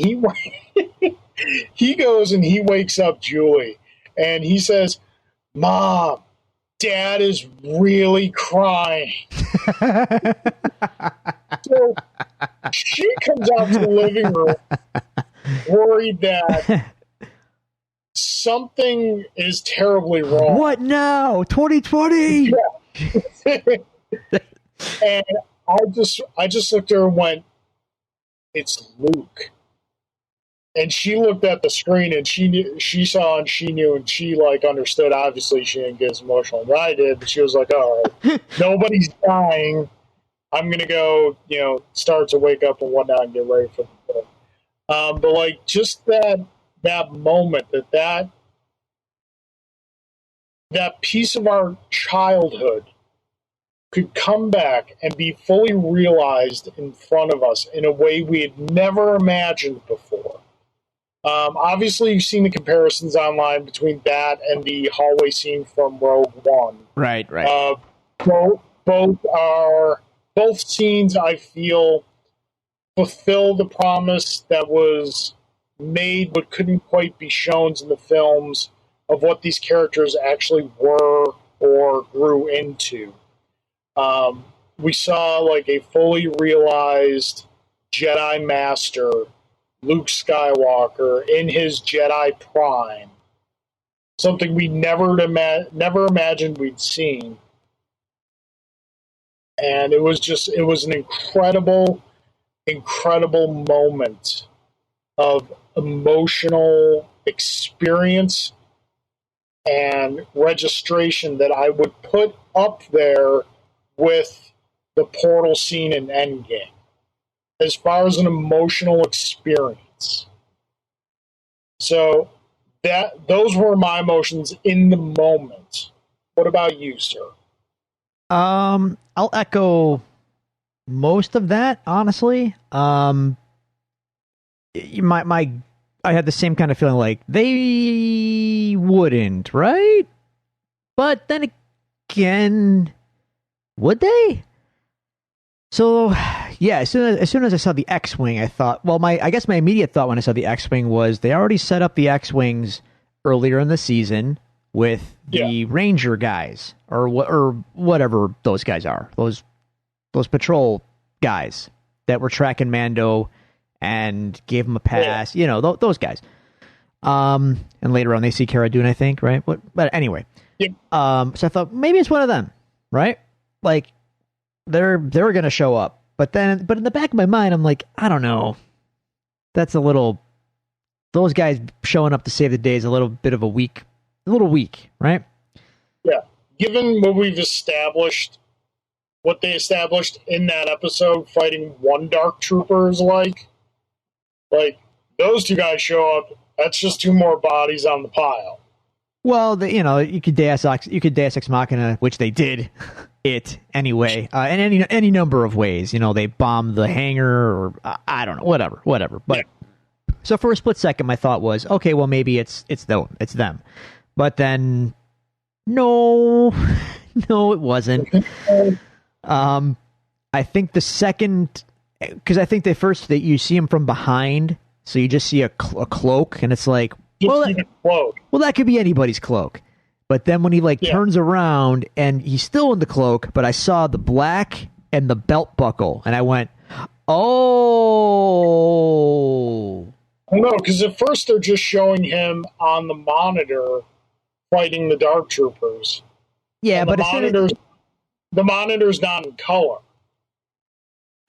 he goes and he wakes up Julie, and he says, "Mom, Dad is really crying. So she comes out to the living room worried that something is terribly wrong. What now? 2020? Yeah. And I just looked at her and went, it's Luke. And she looked at the screen and she saw and she knew and she like understood. Obviously she didn't get as emotional as I did, but she was like, all right, nobody's dying. I'm going to go, start to wake up and whatnot and get ready for the day. But like just that moment, that piece of our childhood could come back and be fully realized in front of us in a way we had never imagined before. Obviously, you've seen the comparisons online between that and the hallway scene from Rogue One. Right. Both scenes, I feel, fulfill the promise that was made but couldn't quite be shown in the films of what these characters actually were or grew into. We saw like a fully realized Jedi Master, Luke Skywalker, in his Jedi prime. Something we never imagined we'd seen. And it was an incredible, incredible moment of emotional experience and registration that I would put up there with the portal scene in Endgame as far as an emotional experience. So those were my emotions in the moment. What about you, sir? I'll echo most of that, honestly. I had the same kind of feeling like they wouldn't, right? But then again, would they? So, yeah, as soon as I saw the X-Wing, I thought, well, I guess my immediate thought when I saw the X-Wing was they already set up the X-Wings earlier in the season with the Ranger guys or whatever those guys are. Those patrol guys that were tracking Mando and gave him a pass, those guys. And later on they see Cara Dune, I think, right? But anyway. Yeah. So I thought maybe it's one of them, right? Like they're going to show up. But in the back of my mind I'm like, I don't know. That's those guys showing up to save the day is a little weak, right? Yeah. Given what they established in that episode, fighting one Dark Trooper is like those two guys show up, that's just two more bodies on the pile. Well, you could Deus Ex Machina, which they did it anyway, in any number of ways. They bombed the hangar, or I don't know, whatever. But so for a split second, my thought was, okay, well maybe it's them. But then, no, it wasn't. I think the second, because I think you see him from behind, so you just see a cloak, and it's like, well, that could be anybody's cloak. But then when he turns around and he's still in the cloak, but I saw the black and the belt buckle, and I went, oh. No, because at first they're just showing him on the monitor fighting the Dark Troopers. Yeah, and but the monitor's not in color.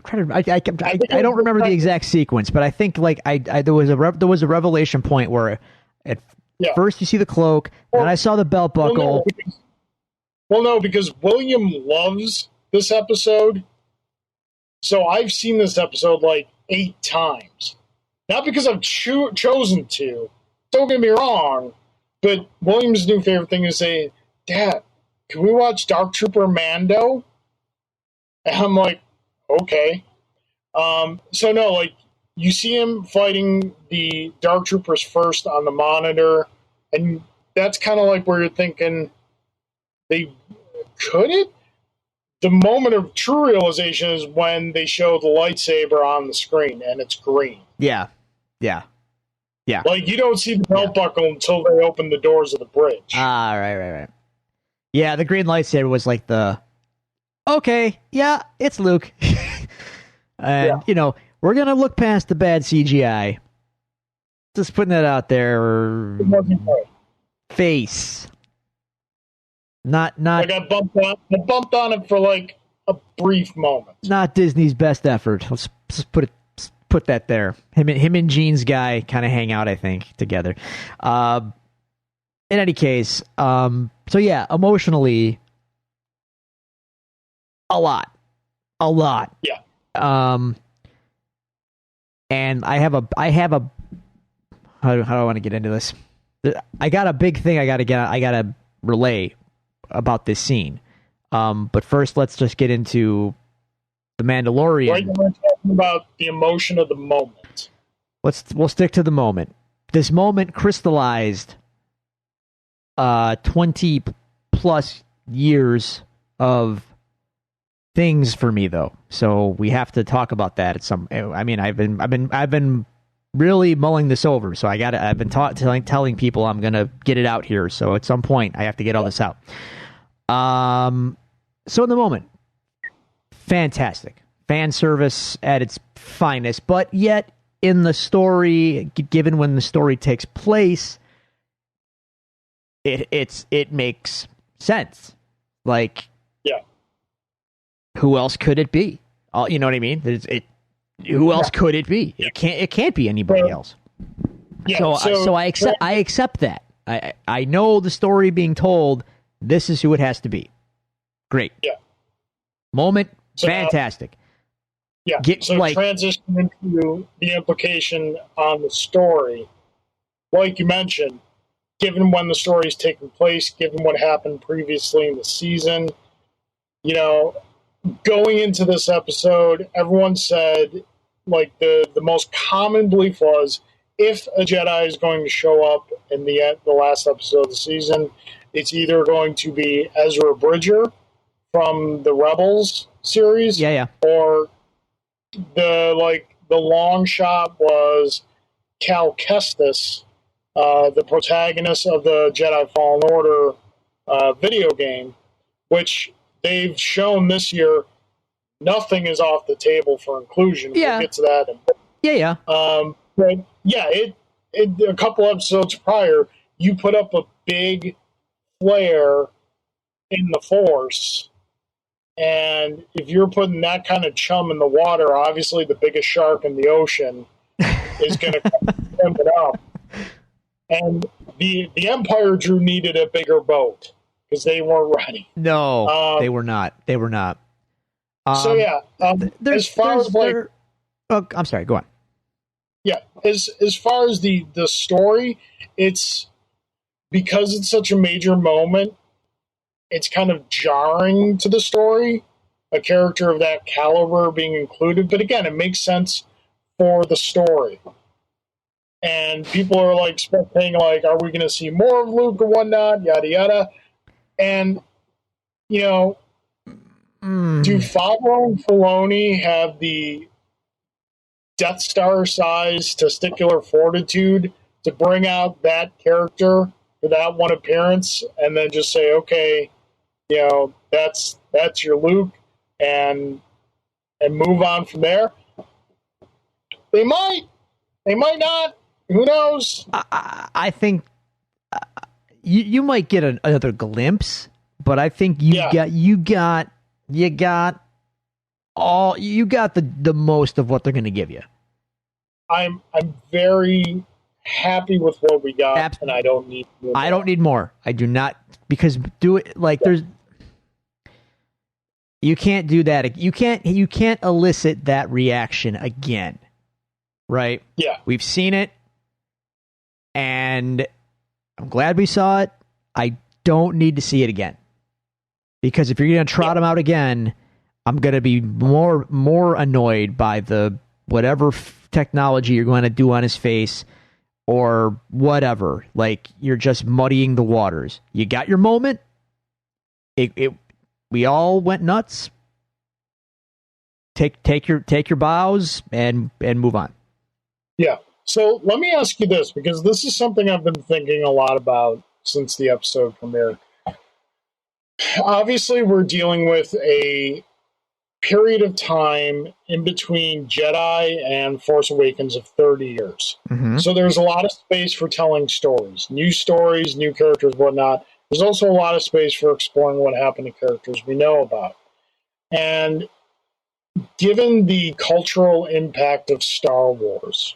I don't remember the exact sequence, but I think there was a revelation point where at first you see the cloak, and I saw the belt buckle. No, because William loves this episode, so I've seen this episode 8 times. Not because I've chosen to. Don't get me wrong, but William's new favorite thing is saying, "Dad, can we watch Dark Trooper Mando?" And I'm like, okay. So no, you see him fighting the Dark Troopers first on the monitor, and that's kind of where you're thinking they could it. The moment of true realization is when they show the lightsaber on the screen and it's green. Yeah. You don't see the belt buckle until they open the doors of the bridge. Ah, right. Yeah, the green lightsaber was like the okay, yeah, it's Luke. And we're gonna look past the bad CGI. Just putting that out there. Face. Not like I bumped on it for like a brief moment. Not Disney's best effort. Let's just put that there. Him and Gene's guy kind of hang out, I think, together. In any case, so yeah, emotionally, a lot. Yeah. And I have a how do I want to get into this? I got a big thing I gotta relay about this scene. But first, let's just get into the Mandalorian. Right, we're talking about the emotion of the moment. We'll stick to the moment. This moment crystallized 20 plus years of things for me, though. So we have to talk about that at some. I mean, I've been really mulling this over. So I've been telling people I'm gonna get it out here. So at some point, I have to get all this out. So in the moment, fantastic fan service at its finest, but yet in the story, given when the story takes place, it makes sense. Like, yeah, who else could it be? You know what I mean? Who else could it be? Yeah. It can't be anybody else. Yeah, so I accept that. I know the story being told. This is who it has to be. Great. Yeah. Moment, fantastic. Transition into the implication on the story. Like you mentioned, given when the story is taking place, given what happened previously in the season, going into this episode, everyone said, like, the most common belief was, if a Jedi is going to show up in the last episode of the season, it's either going to be Ezra Bridger from the Rebels series, or the long shot was Cal Kestis, the protagonist of the Jedi Fallen Order video game, which they've shown this year. Nothing is off the table for inclusion. We'll get to that. But a couple episodes prior, you put up a big flare in the Force, and if you're putting that kind of chum in the water, obviously the biggest shark in the ocean is going to come it up. And the Empire Drew needed a bigger boat because they weren't ready. No, they were not. As far as I'm sorry. Go on. Yeah, as far as the story, it's because it's such a major moment. It's kind of jarring to the story, a character of that caliber being included. But again, it makes sense for the story. And people are like speculating, like, are we going to see more of Luke or whatnot? Yada yada. And do Favreau and Filoni have the Death Star size testicular fortitude to bring out that character for that one appearance and then just say, okay, that's your Luke and move on from there? They might not. Who knows? I think you might get another glimpse, but I think you got the most of what they're going to give you. I'm very happy with what we got, and I don't need more. I don't need more. I do not, because there's you can't do that. You can't elicit that reaction again. Right? Yeah. We've seen it, and I'm glad we saw it. I don't need to see it again. Because if you're going to trot him out again, I'm going to be more annoyed by the whatever technology you're going to do on his face or whatever. Like, you're just muddying the waters. You got your moment. We all went nuts. Take your bows and move on. Yeah. So let me ask you this, because this is something I've been thinking a lot about since the episode premiered. Obviously, we're dealing with a period of time in between Jedi and Force Awakens of 30 years. Mm-hmm. So there's a lot of space for telling stories, new characters, whatnot. There's also a lot of space for exploring what happened to characters we know about. And given the cultural impact of Star Wars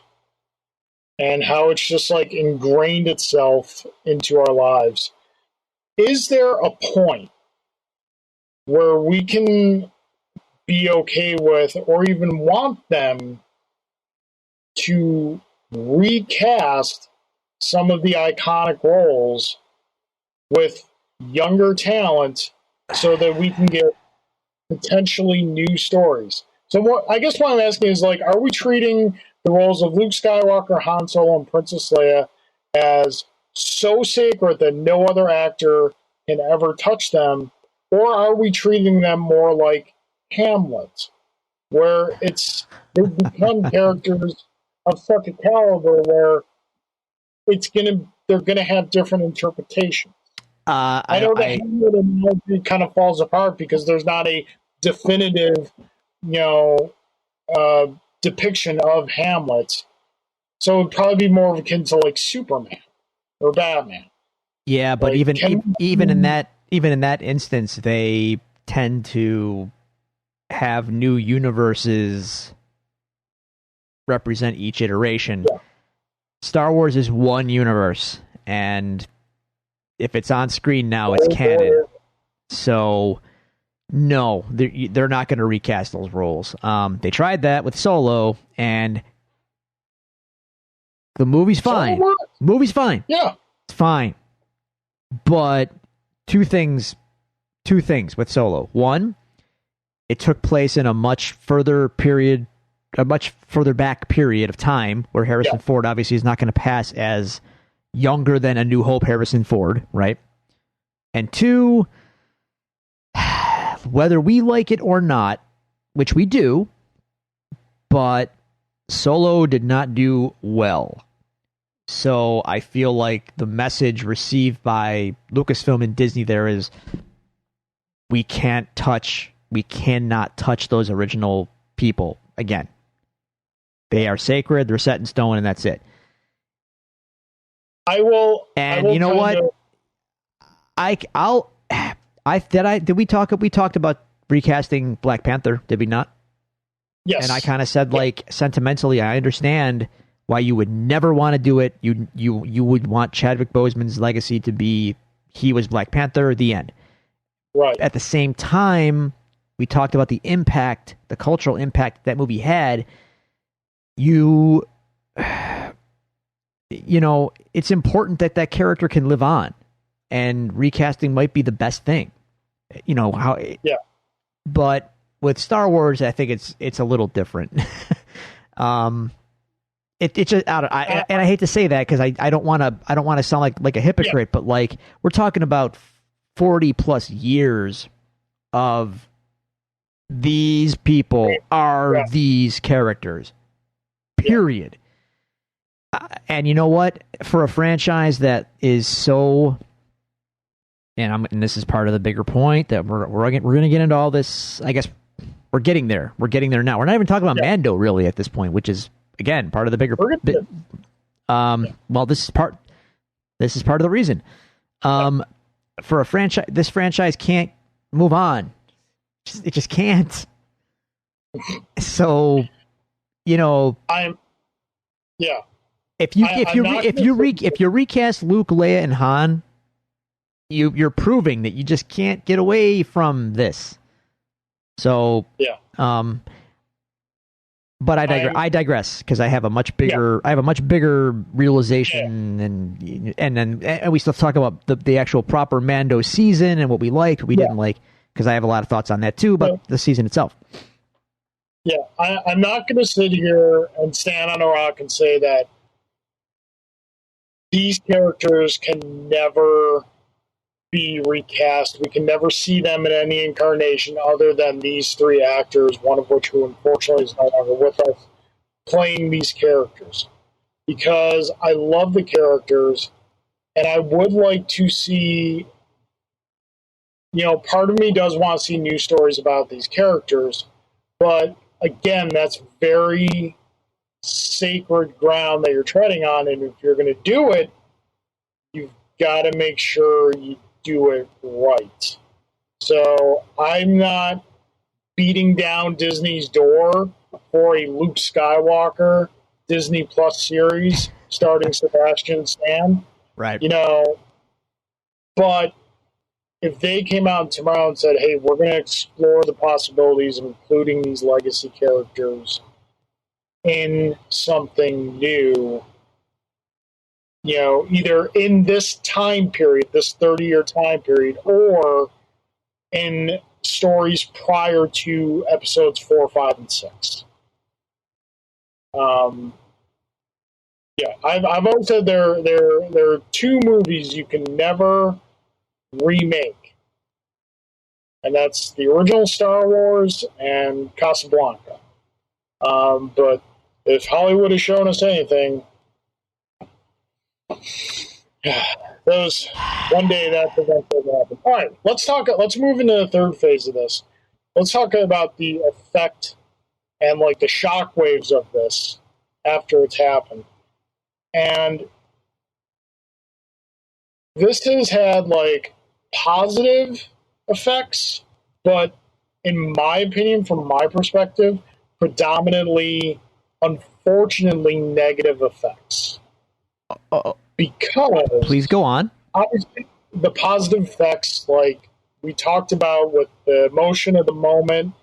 and how it's just like ingrained itself into our lives, is there a point where we can be okay with or even want them to recast some of the iconic roles with younger talent so that we can get potentially new stories? So I guess what I'm asking is, like, are we treating the roles of Luke Skywalker, Han Solo, and Princess Leia as so sacred that no other actor can ever touch them? Or are we treating them more like Hamlet, where they become characters of such a caliber where they're gonna have different interpretations? I know the Hamlet analogy kind of falls apart because there's not a definitive, depiction of Hamlet, so it'd probably be more akin to like Superman or Batman. Yeah, but like, even in that instance, they tend to have new universes represent each iteration. Yeah. Star Wars is one universe, and if it's on screen now, it's canon. So, no, they're not going to recast those roles. They tried that with Solo, and the movie's fine. Movie's fine. Yeah, it's fine. But two things with Solo. One, it took place in a much further back period of time where Harrison Ford obviously is not going to pass as younger than A New Hope Harrison Ford, right? And two, whether we like it or not, which we do, but Solo did not do well. So I feel like the message received by Lucasfilm and Disney there is we cannot touch those original people again. They are sacred, they're set in stone, and that's it. And you know what? We talked about recasting Black Panther, did we not? Yes. And I kind of said, like, sentimentally, I understand why you would never want to do it. You would want Chadwick Boseman's legacy to be he was Black Panther, the end. Right. At the same time, we talked about the impact, the cultural impact that movie had. It's important that character can live on, and recasting might be the best thing. Yeah. But with Star Wars, I think it's a little different. It just and I hate to say that because I don't want to sound like a hypocrite, but like we're talking about 40 plus years of these people are these characters. Period. And you know what? For a franchise that is so, and this is part of the bigger point that we're going to get into all this. I guess we're getting there. We're getting there now. We're not even talking about Mando really at this point, which is again part of the bigger. Well, this is part of the reason. For a franchise, this franchise can't move on. It just can't. So, If you recast Luke, Leia, and Han, you're proving that you just can't get away from this. So but I digress because I have a much bigger realization, and we still talk about the actual proper Mando season and what we liked, what we didn't like, because I have a lot of thoughts on that too, but the season itself. Yeah, I'm not going to sit here and stand on a rock and say that these characters can never be recast. We can never see them in any incarnation other than these three actors, one of which who unfortunately is no longer with us, playing these characters. Because I love the characters, and I would like to see part of me does want to see new stories about these characters, but again, that's very sacred ground that you're treading on, and if you're going to do it, you've got to make sure you do it right. So I'm not beating down Disney's door for a Luke Skywalker Disney Plus series starting Sebastian Stan. Right. But if they came out tomorrow and said, hey, we're going to explore the possibilities of including these legacy characters in something new, either in this time period, this 30-year time period, or in stories prior to episodes 4, 5, and 6. I've always said there are two movies you can never remake, and that's the original Star Wars and Casablanca. But if Hollywood has shown us anything, those one day that's eventually going to happen. All right, let's move into the third phase of this. Let's talk about the effect and like the shock waves of this after it's happened. And this has had like positive effects, but in my opinion, from my perspective, predominantly, unfortunately, negative effects. Because please go on. Obviously, the positive effects, like we talked about with the emotion of the moment,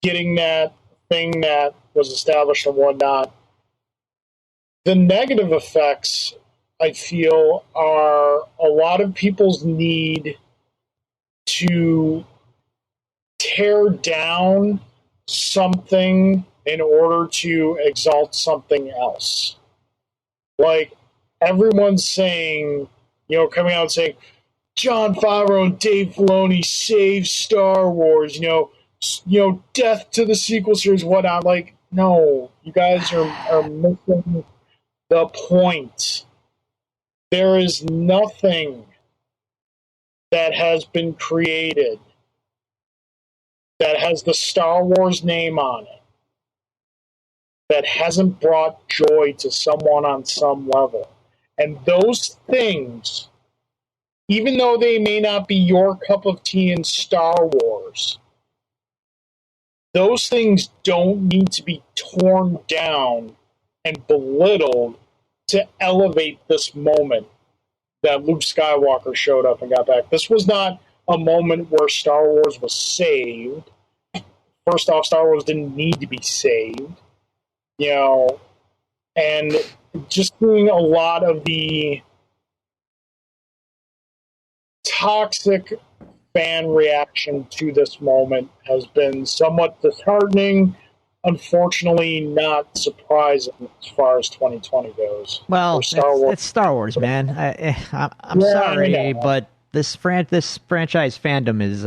getting that thing that was established and whatnot. The negative effects, I feel, are a lot of people's need to tear down something in order to exalt something else. Like, everyone's saying, coming out and saying, Jon Favreau and Dave Filoni saved Star Wars, death to the sequel series, whatnot. Like, no, you guys are missing the point. There is nothing that has been created that has the Star Wars name on it that hasn't brought joy to someone on some level. And those things, even though they may not be your cup of tea in Star Wars, those things don't need to be torn down and belittled to elevate this moment that Luke Skywalker showed up and got back. This was not a moment where Star Wars was saved. First off, Star Wars didn't need to be saved. And just seeing a lot of the toxic fan reaction to this moment has been somewhat disheartening. Unfortunately, not surprising as far as 2020 goes. Well, it's Star Wars, man. I'm sorry, but this franchise fandom is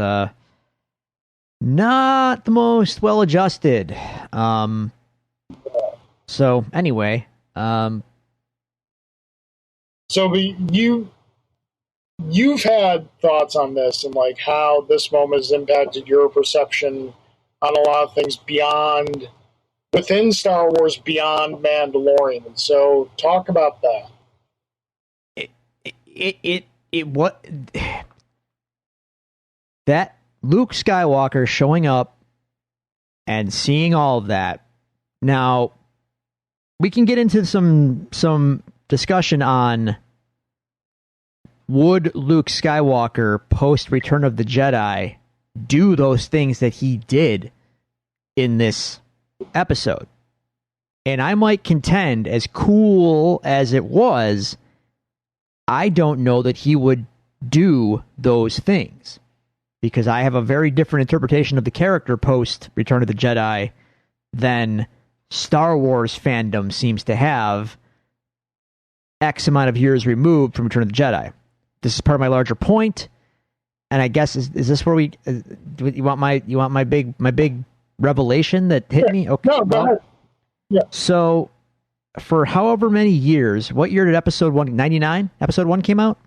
not the most well-adjusted. So anyway, so you've had thoughts on this and like how this moment has impacted your perception on a lot of things within Star Wars, beyond Mandalorian. And so talk about that. That Luke Skywalker showing up and seeing all of that. Now, we can get into some discussion on would Luke Skywalker post Return of the Jedi do those things that he did in this episode. And I might contend, as cool as it was, I don't know that he would do those things, because I have a very different interpretation of the character post Return of the Jedi than Star Wars fandom seems to have X amount of years removed from Return of the Jedi. This is part of my larger point, and I guess is this where you want my big revelation that hit me? Okay. No, go ahead. Yeah. So, for however many years, what year did episode 1, 99? Episode 1 came out? Is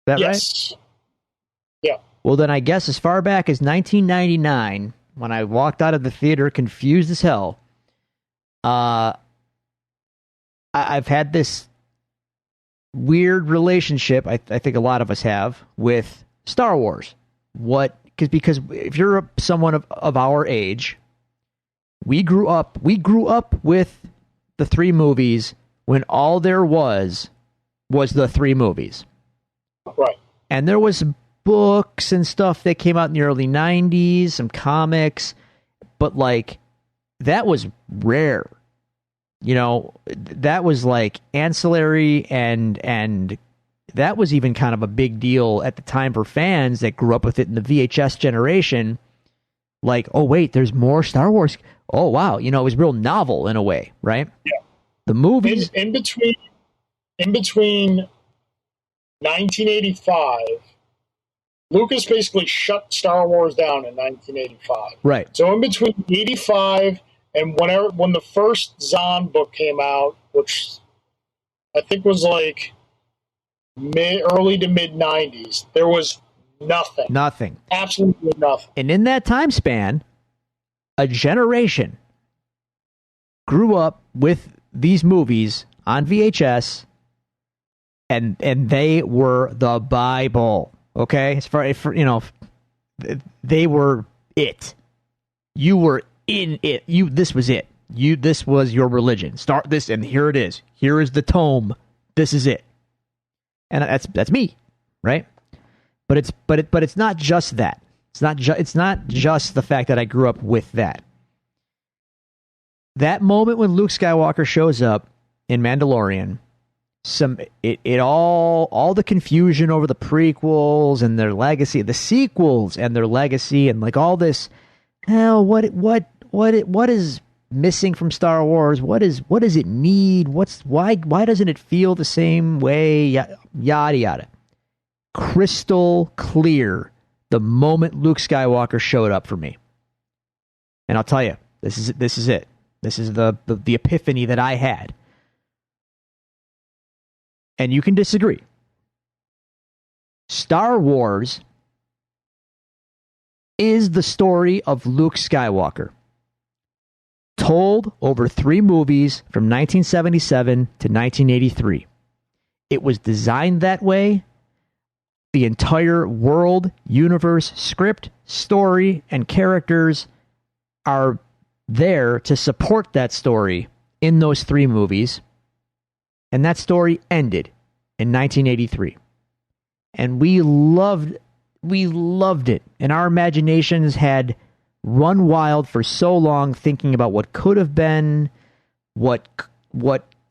that yes. right? Yeah. Well, then I guess as far back as 1999, when I walked out of the theater confused as hell, I've had this weird relationship, I think a lot of us have, with Star Wars. Because if you're someone of our age, we grew up with the three movies when all there was the three movies. Right. And there was some books and stuff that came out in the early 90s, some comics, but like that was rare. You know, that was like ancillary and that was even kind of a big deal at the time for fans that grew up with it in the VHS generation. Like, oh wait, there's more Star Wars. Oh wow, you know, it was real novel in a way, right? Yeah. The movies in between 1985, Lucas basically shut Star Wars down in 1985. Right. So in between 85 and when the first Zahn book came out, which I think was like early to mid 90s, there was nothing. Nothing. Absolutely nothing. And in that time span, a generation grew up with these movies on VHS, and they were the Bible. Okay, as far you know, they were it. You were in it. This was it. This was your religion. Start this, and here it is. Here is the tome. This is it. And that's me, right? But it's not just that. It's not just the fact that I grew up with that. That moment when Luke Skywalker shows up in Mandalorian, all the confusion over the prequels and their legacy, the sequels and their legacy, and like all this. Hell, what is missing from Star Wars? What does it need? Why doesn't it feel the same way? Yada yada. Crystal clear the moment Luke Skywalker showed up for me. And I'll tell you, this is it. This is the epiphany that I had. And you can disagree. Star Wars is the story of Luke Skywalker, told over 3 movies from 1977 to 1983. It was designed that way. The entire world, universe, script, story, and characters are there to support that story in those 3 movies. And that story ended in 1983. And we loved it. And our imaginations had run wild for so long thinking about what could have been, what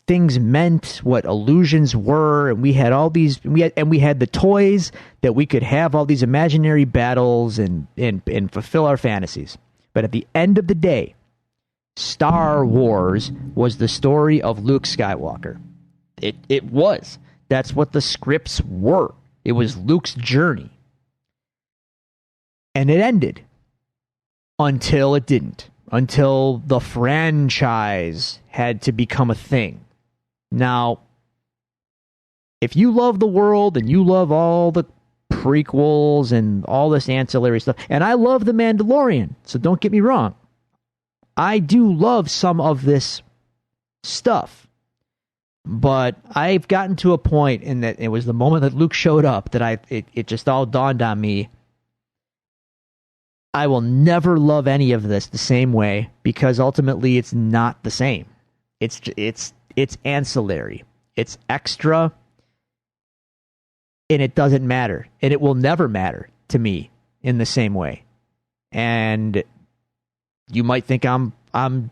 things meant, what illusions were, and we had all these we had the toys that we could have all these imaginary battles and fulfill our fantasies. But at the end of the day, Star Wars was the story of Luke Skywalker. It was. That's what the scripts were. It was Luke's journey. And it ended. Until it didn't. Until the franchise had to become a thing. Now, if you love the world and you love all the prequels and all this ancillary stuff, and I love The Mandalorian, so don't get me wrong. I do love some of this stuff. But I've gotten to a point in that it was the moment that Luke showed up that it just all dawned on me. I will never love any of this the same way because ultimately it's not the same. It's ancillary. It's extra, and it doesn't matter, and it will never matter to me in the same way. And you might think I'm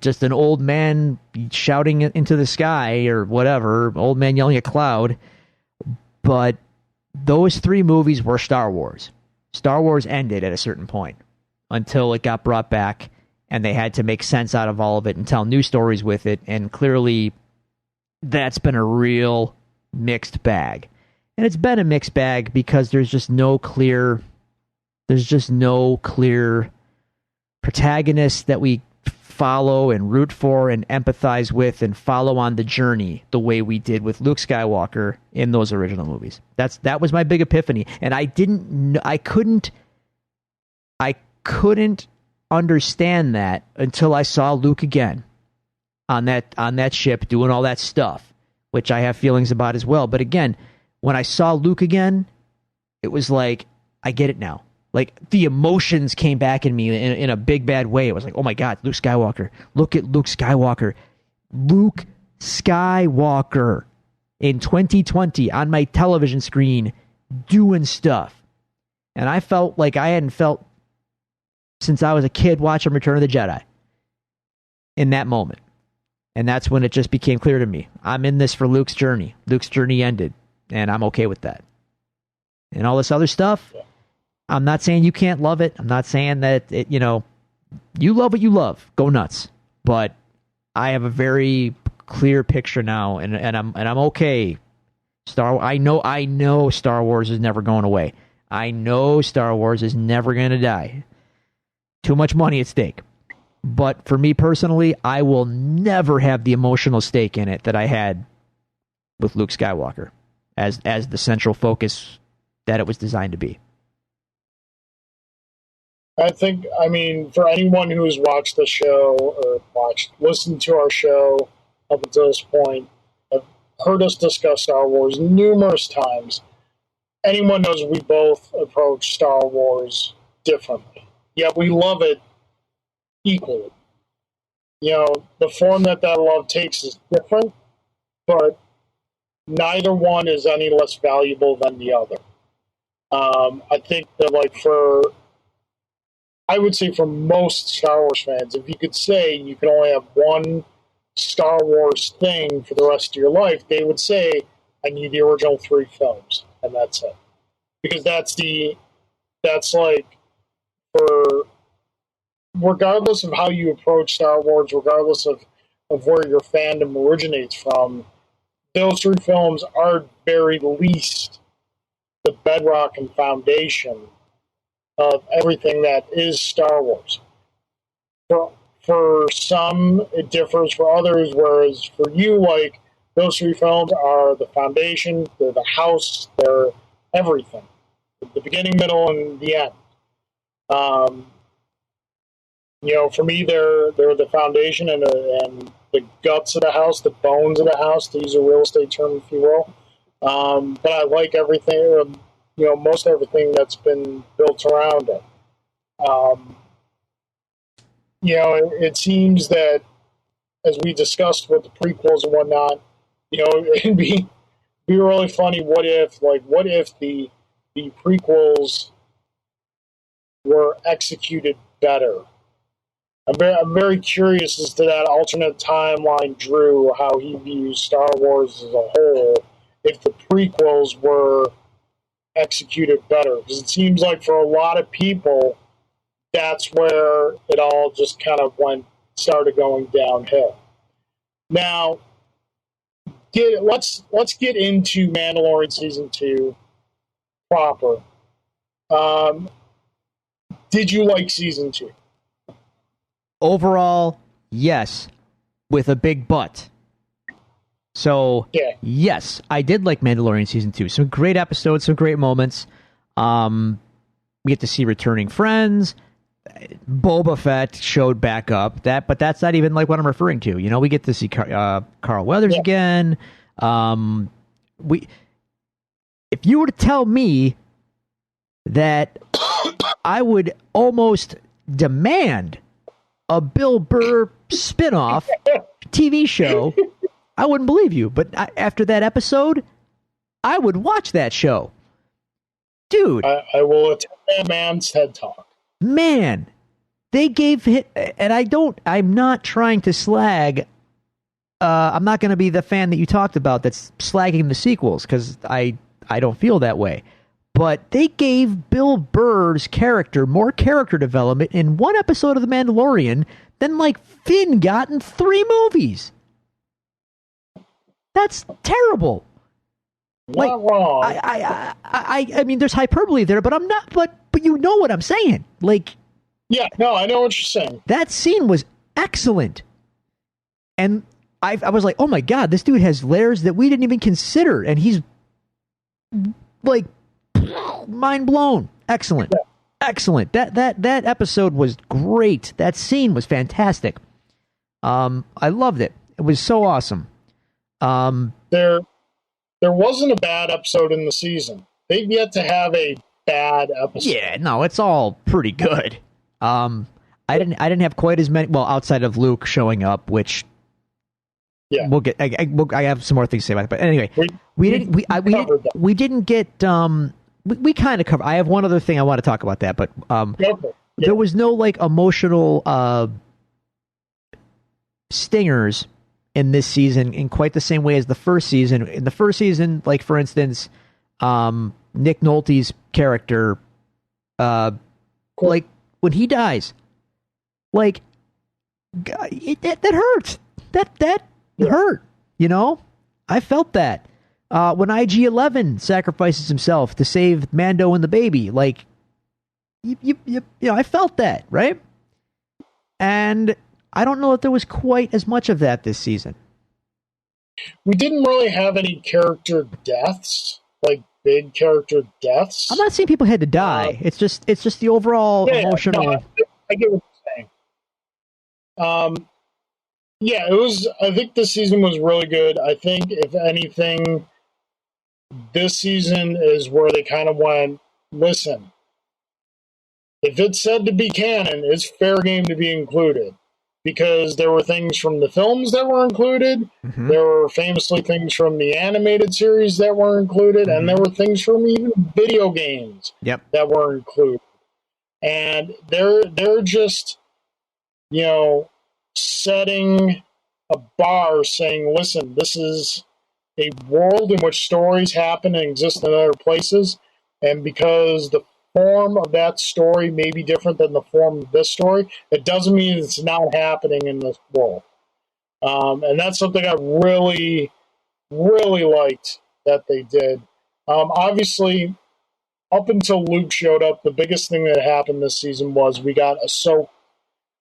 just an old man shouting into the sky or whatever, old man yelling at cloud. But those 3 movies were Star Wars. Star Wars ended at a certain point until it got brought back and they had to make sense out of all of it and tell new stories with it. And clearly that's been a real mixed bag. And it's been a mixed bag because there's just no clear protagonist that we follow and root for and empathize with and follow on the journey the way we did with Luke Skywalker in those original movies. That was my big epiphany, and I couldn't I couldn't understand that until I saw Luke again on that ship doing all that stuff, which I have feelings about as well. But again, when I saw Luke again, it was like, I get it now. Like, the emotions came back in me in a big bad way. It was like, oh my God, Luke Skywalker. Look at Luke Skywalker. Luke Skywalker in 2020 on my television screen doing stuff. And I felt like I hadn't felt since I was a kid watching Return of the Jedi in that moment. And that's when it just became clear to me. I'm in this for Luke's journey. Luke's journey ended, and I'm okay with that. And all this other stuff, I'm not saying you can't love it. I'm not saying that, you love what you love. Go nuts. But I have a very clear picture now, and I'm okay. I know Star Wars is never going away. I know Star Wars is never going to die. Too much money at stake. But for me personally, I will never have the emotional stake in it that I had with Luke Skywalker as the central focus that it was designed to be. I mean, for anyone who has watched the show or listened to our show up until this point, have heard us discuss Star Wars numerous times, anyone knows we both approach Star Wars differently. Yet we love it equally. The form that love takes is different, but neither one is any less valuable than the other. I think that, I would say for most Star Wars fans, if you could say you can only have one Star Wars thing for the rest of your life, they would say, I need the original 3 films, and that's it. Because regardless of how you approach Star Wars, regardless of where your fandom originates from, those 3 films are at very least the bedrock and foundation of everything that is Star Wars. For some, it differs for others, whereas for you, those 3 films are the foundation, they're the house, they're everything. The beginning, middle, and the end. For me, they're the foundation and the guts of the house, the bones of the house, to use a real estate term, if you will. But I like everything, most everything that's been built around it. It seems that, as we discussed with the prequels and whatnot, it'd be really funny. What if the prequels were executed better? I'm very curious as to that alternate timeline, Drew, how he views Star Wars as a whole, if the prequels were executed better. Because it seems like for a lot of people, that's where it all just kind of started going downhill. Now, let's get into Mandalorian Season 2 proper. Did you like Season 2? Overall, yes, with a big but. So, yeah. Yes, I did like Mandalorian Season 2. Some great episodes, some great moments. We get to see returning friends. Boba Fett showed back up. But that's not even what I'm referring to. We get to see Carl Weathers again. If you were to tell me that I would almost demand a Bill Burr spinoff TV show, I wouldn't believe you. But after that episode, I would watch that show. Dude. I will attend that man's TED Talk. Man, they gave it, and I'm not trying to slag, I'm not going to be the fan that you talked about that's slagging the sequels, because I don't feel that way. But they gave Bill Burr's character more character development in one episode of The Mandalorian than Finn got in 3 movies. That's terrible. Not wrong. I mean, there's hyperbole there, but I'm not. But you know what I'm saying. Yeah, no, I know what you're saying. That scene was excellent, and I was like, oh my God, this dude has layers that we didn't even consider, and he's mind blown. Excellent. excellent. That episode was great. That scene was fantastic. I loved it. It was so awesome. There wasn't a bad episode in the season. They've yet to have a bad episode. Yeah, no, it's all pretty good. I didn't have quite as many. Well, outside of Luke showing up, which we'll get. I have some more things to say about it. But anyway, we didn't get. We kind of covered. I have one other thing I want to talk about that, but there was no like emotional stingers in this season in quite the same way as the first season. In the first season, like for instance, Nick Nolte's character, like when he dies, like that hurt. That hurt. You know, I felt that when IG-11 sacrifices himself to save Mando and the baby. Like, you know, I felt that, right? And I don't know if there was quite as much of that this season. We didn't really have any character deaths, like big character deaths. I'm not saying people had to die. It's just the overall emotional. No, I get what you're saying. Yeah, it was. I think this season was really good. I think, if anything, this season is where they kind of went, listen, if it's said to be canon, it's fair game to be included. Because there were things from the films that were included, there were famously things from the animated series that were included, and there were things from even video games that were included. And they're just, you know, setting a bar saying, listen, this is a world in which stories happen and exist in other places, and because the form of that story may be different than the form of this story, it doesn't mean it's not happening in this world. And that's something I really, really liked that they did. Obviously, up until Luke showed up, the biggest thing that happened this season was we got Ahsoka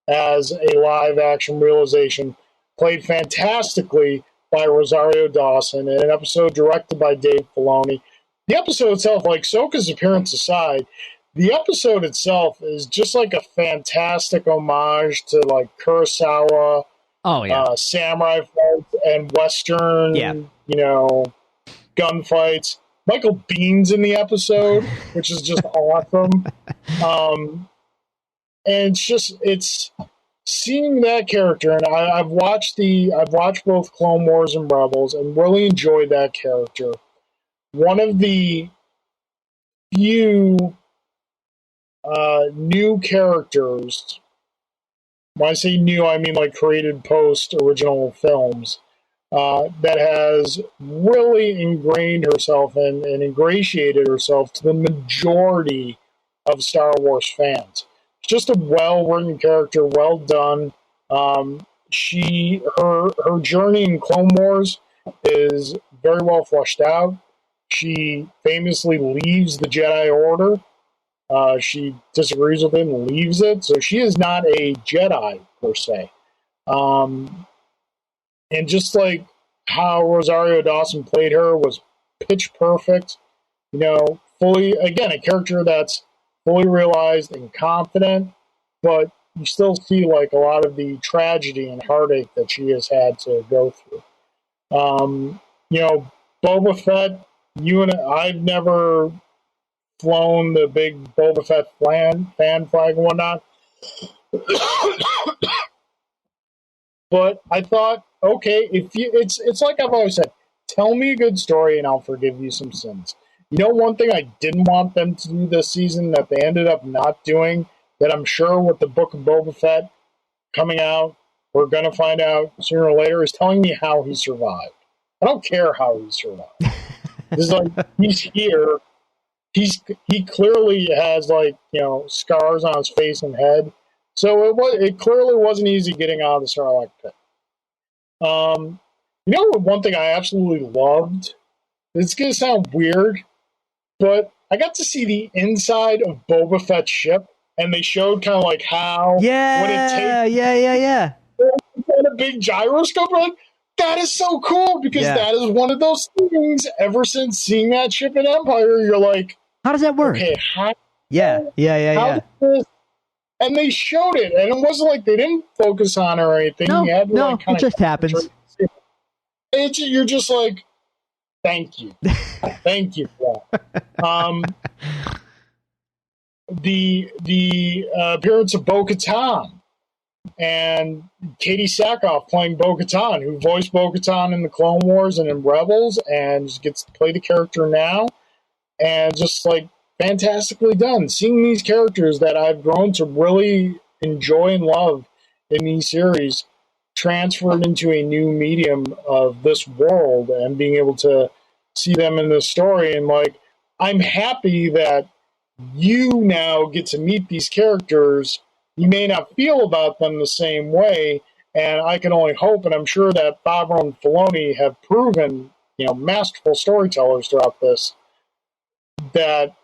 as a live-action realization, played fantastically by Rosario Dawson in an episode directed by Dave Filoni. The episode itself, like Ahsoka's appearance aside, the episode itself is just like a fantastic homage to like Kurosawa, samurai fights and Western, you know, gunfights. Michael Bihn's in the episode, which is just awesome. And it's seeing that character, and I've watched both Clone Wars and Rebels, and really enjoyed that character. One of the few new characters, when I say new, I mean like created post original films, that has really ingrained herself and ingratiated herself to the majority of Star Wars fans. Just a well-written character, well done. Her journey in Clone Wars is very well fleshed out. She famously leaves the Jedi Order. She disagrees with it and leaves it. So she is not a Jedi, per se. And just like how Rosario Dawson played her was pitch perfect. You know, again, a character that's fully realized and confident, but you still see like a lot of the tragedy and heartache that she has had to go through. You know, Boba Fett, I've never flown the big Boba Fett fan flag and whatnot. But I thought, okay, it's like I've always said, tell me a good story and I'll forgive you some sins. You know, one thing I didn't want them to do this season that they ended up not doing, that I'm sure with the Book of Boba Fett coming out, we're going to find out sooner or later, is telling me how he survived. I don't care how he survived. It's like, he's here. He clearly has, like, you know, scars on his face and head. So it clearly wasn't easy getting out of the Sarlacc pit. You know, one thing I absolutely loved, it's going to sound weird, but I got to see the inside of Boba Fett's ship, and they showed kind of like how when it takes a big gyroscope. Like, that is so cool, because that is one of those things. Ever since seeing that ship in Empire, you're like, how does that work? Okay, Yeah. How did this? And they showed it, and it wasn't like they didn't focus on her or anything. No, You had to, like, kind it just happens. You're just like, thank you. Thank you for that. The appearance of Bo-Katan and Katie Sackhoff playing Bo-Katan, who voiced Bo-Katan in the Clone Wars and in Rebels, and gets to play the character now, and just like fantastically done. Seeing these characters that I've grown to really enjoy and love in these series transferred into a new medium of this world, and being able to see them in this story, and like, I'm happy that you now get to meet these characters. You may not feel about them the same way, and I can only hope, and I'm sure that Favreau and Filoni have proven, masterful storytellers throughout this, that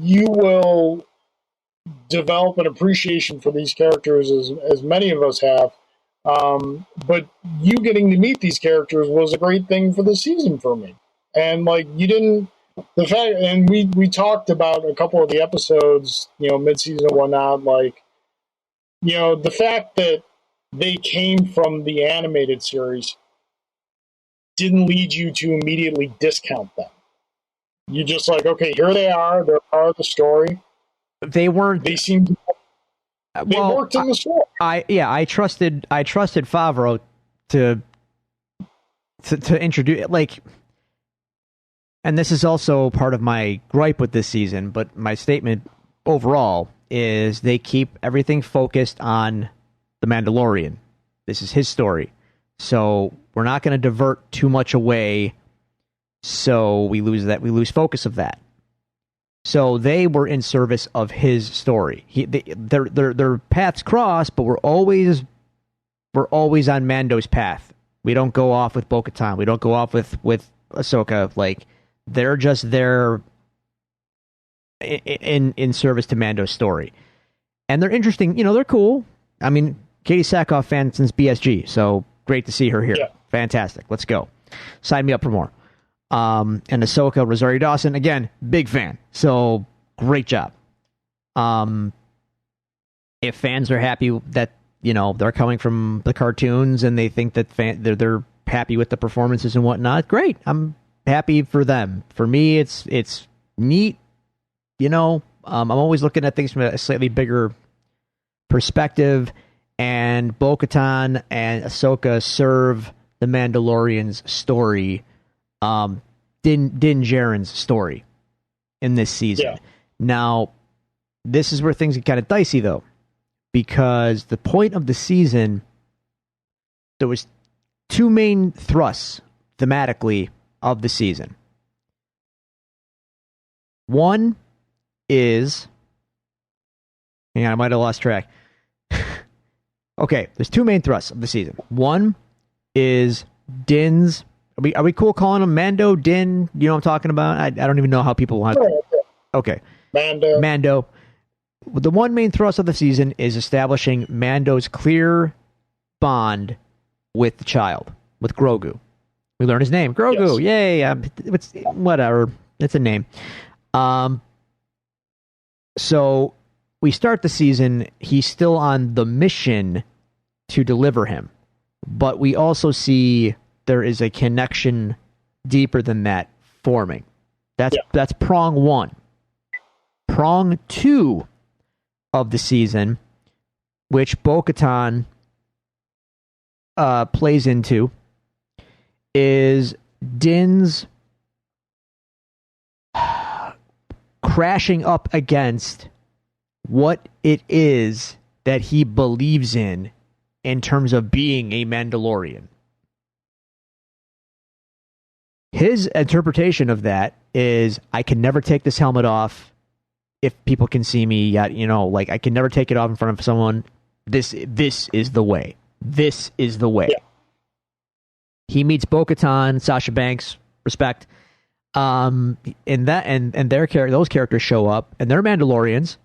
you will develop an appreciation for these characters as many of us have. But you getting to meet these characters was a great thing for the season for me. And like, you didn't, the fact, and we talked about a couple of the episodes, mid-season and whatnot, like, the fact that they came from the animated series didn't lead you to immediately discount them. You just like, okay, here they are. They're part of the story. They weren't. They seemed. They worked in the story. I trusted Favreau to introduce, like, and this is also part of my gripe with this season, but my statement overall is they keep everything focused on the Mandalorian. This is his story, so we're not going to divert too much away, so we lose focus of that. So they were in service of his story. Their paths cross, but we're always on Mando's path. We don't go off with Bo-Katan. We don't go off with Ahsoka. Like, they're just there in service to Mando's story, and they're interesting. They're cool. I mean, Katie Sackhoff fan since BSG, so great to see her here. Yeah. Fantastic. Let's go. Sign me up for more. And Ahsoka, Rosario Dawson, again, big fan. So great job. If fans are happy that they're coming from the cartoons and they think that they're happy with the performances and whatnot, great. I'm happy for them. For me, it's neat. I'm always looking at things from a slightly bigger perspective, and Bo-Katan and Ahsoka serve the Mandalorian's story. Din Djarin's story in this season. Yeah. Now, this is where things get kind of dicey, though, because the point of the season, there was two main thrusts thematically of the season. One is, hang on, I might have lost track. Okay, there's two main thrusts of the season. One is Din's. Are we cool calling him Mando, Din? You know what I'm talking about? I don't even know how people want to. Okay. Mando. The one main thrust of the season is establishing Mando's clear bond with the child, with Grogu. We learn his name. Grogu. Yes. Yay. It's whatever. It's a name. So we start the season. He's still on the mission to deliver him. But we also see there is a connection deeper than that forming. That's prong one. Prong two of the season, which Bo-Katan plays into, is Din's crashing up against what it is that he believes in terms of being a Mandalorian. His interpretation of that is, I can never take this helmet off if people can see me. Yet, like, I can never take it off in front of someone. This is the way. This is the way. Yeah. He meets Bo-Katan, Sasha Banks, respect. And those characters show up, and they're Mandalorians,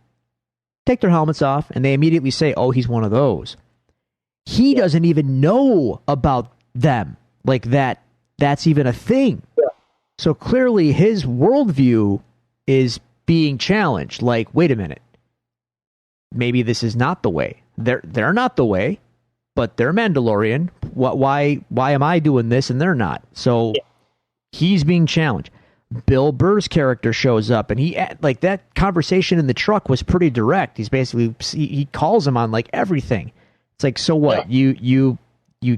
take their helmets off, and they immediately say, "Oh, he's one of those." He doesn't even know about them, like that. That's even a thing. Yeah. So clearly his worldview is being challenged. Like, wait a minute, maybe this is not the way. They're not the way, but they're Mandalorian. Why am I doing this and they're not? So he's being challenged. Bill Burr's character shows up, and he, like, that conversation in the truck was pretty direct. He's basically, he calls him on like everything. It's like, so what? You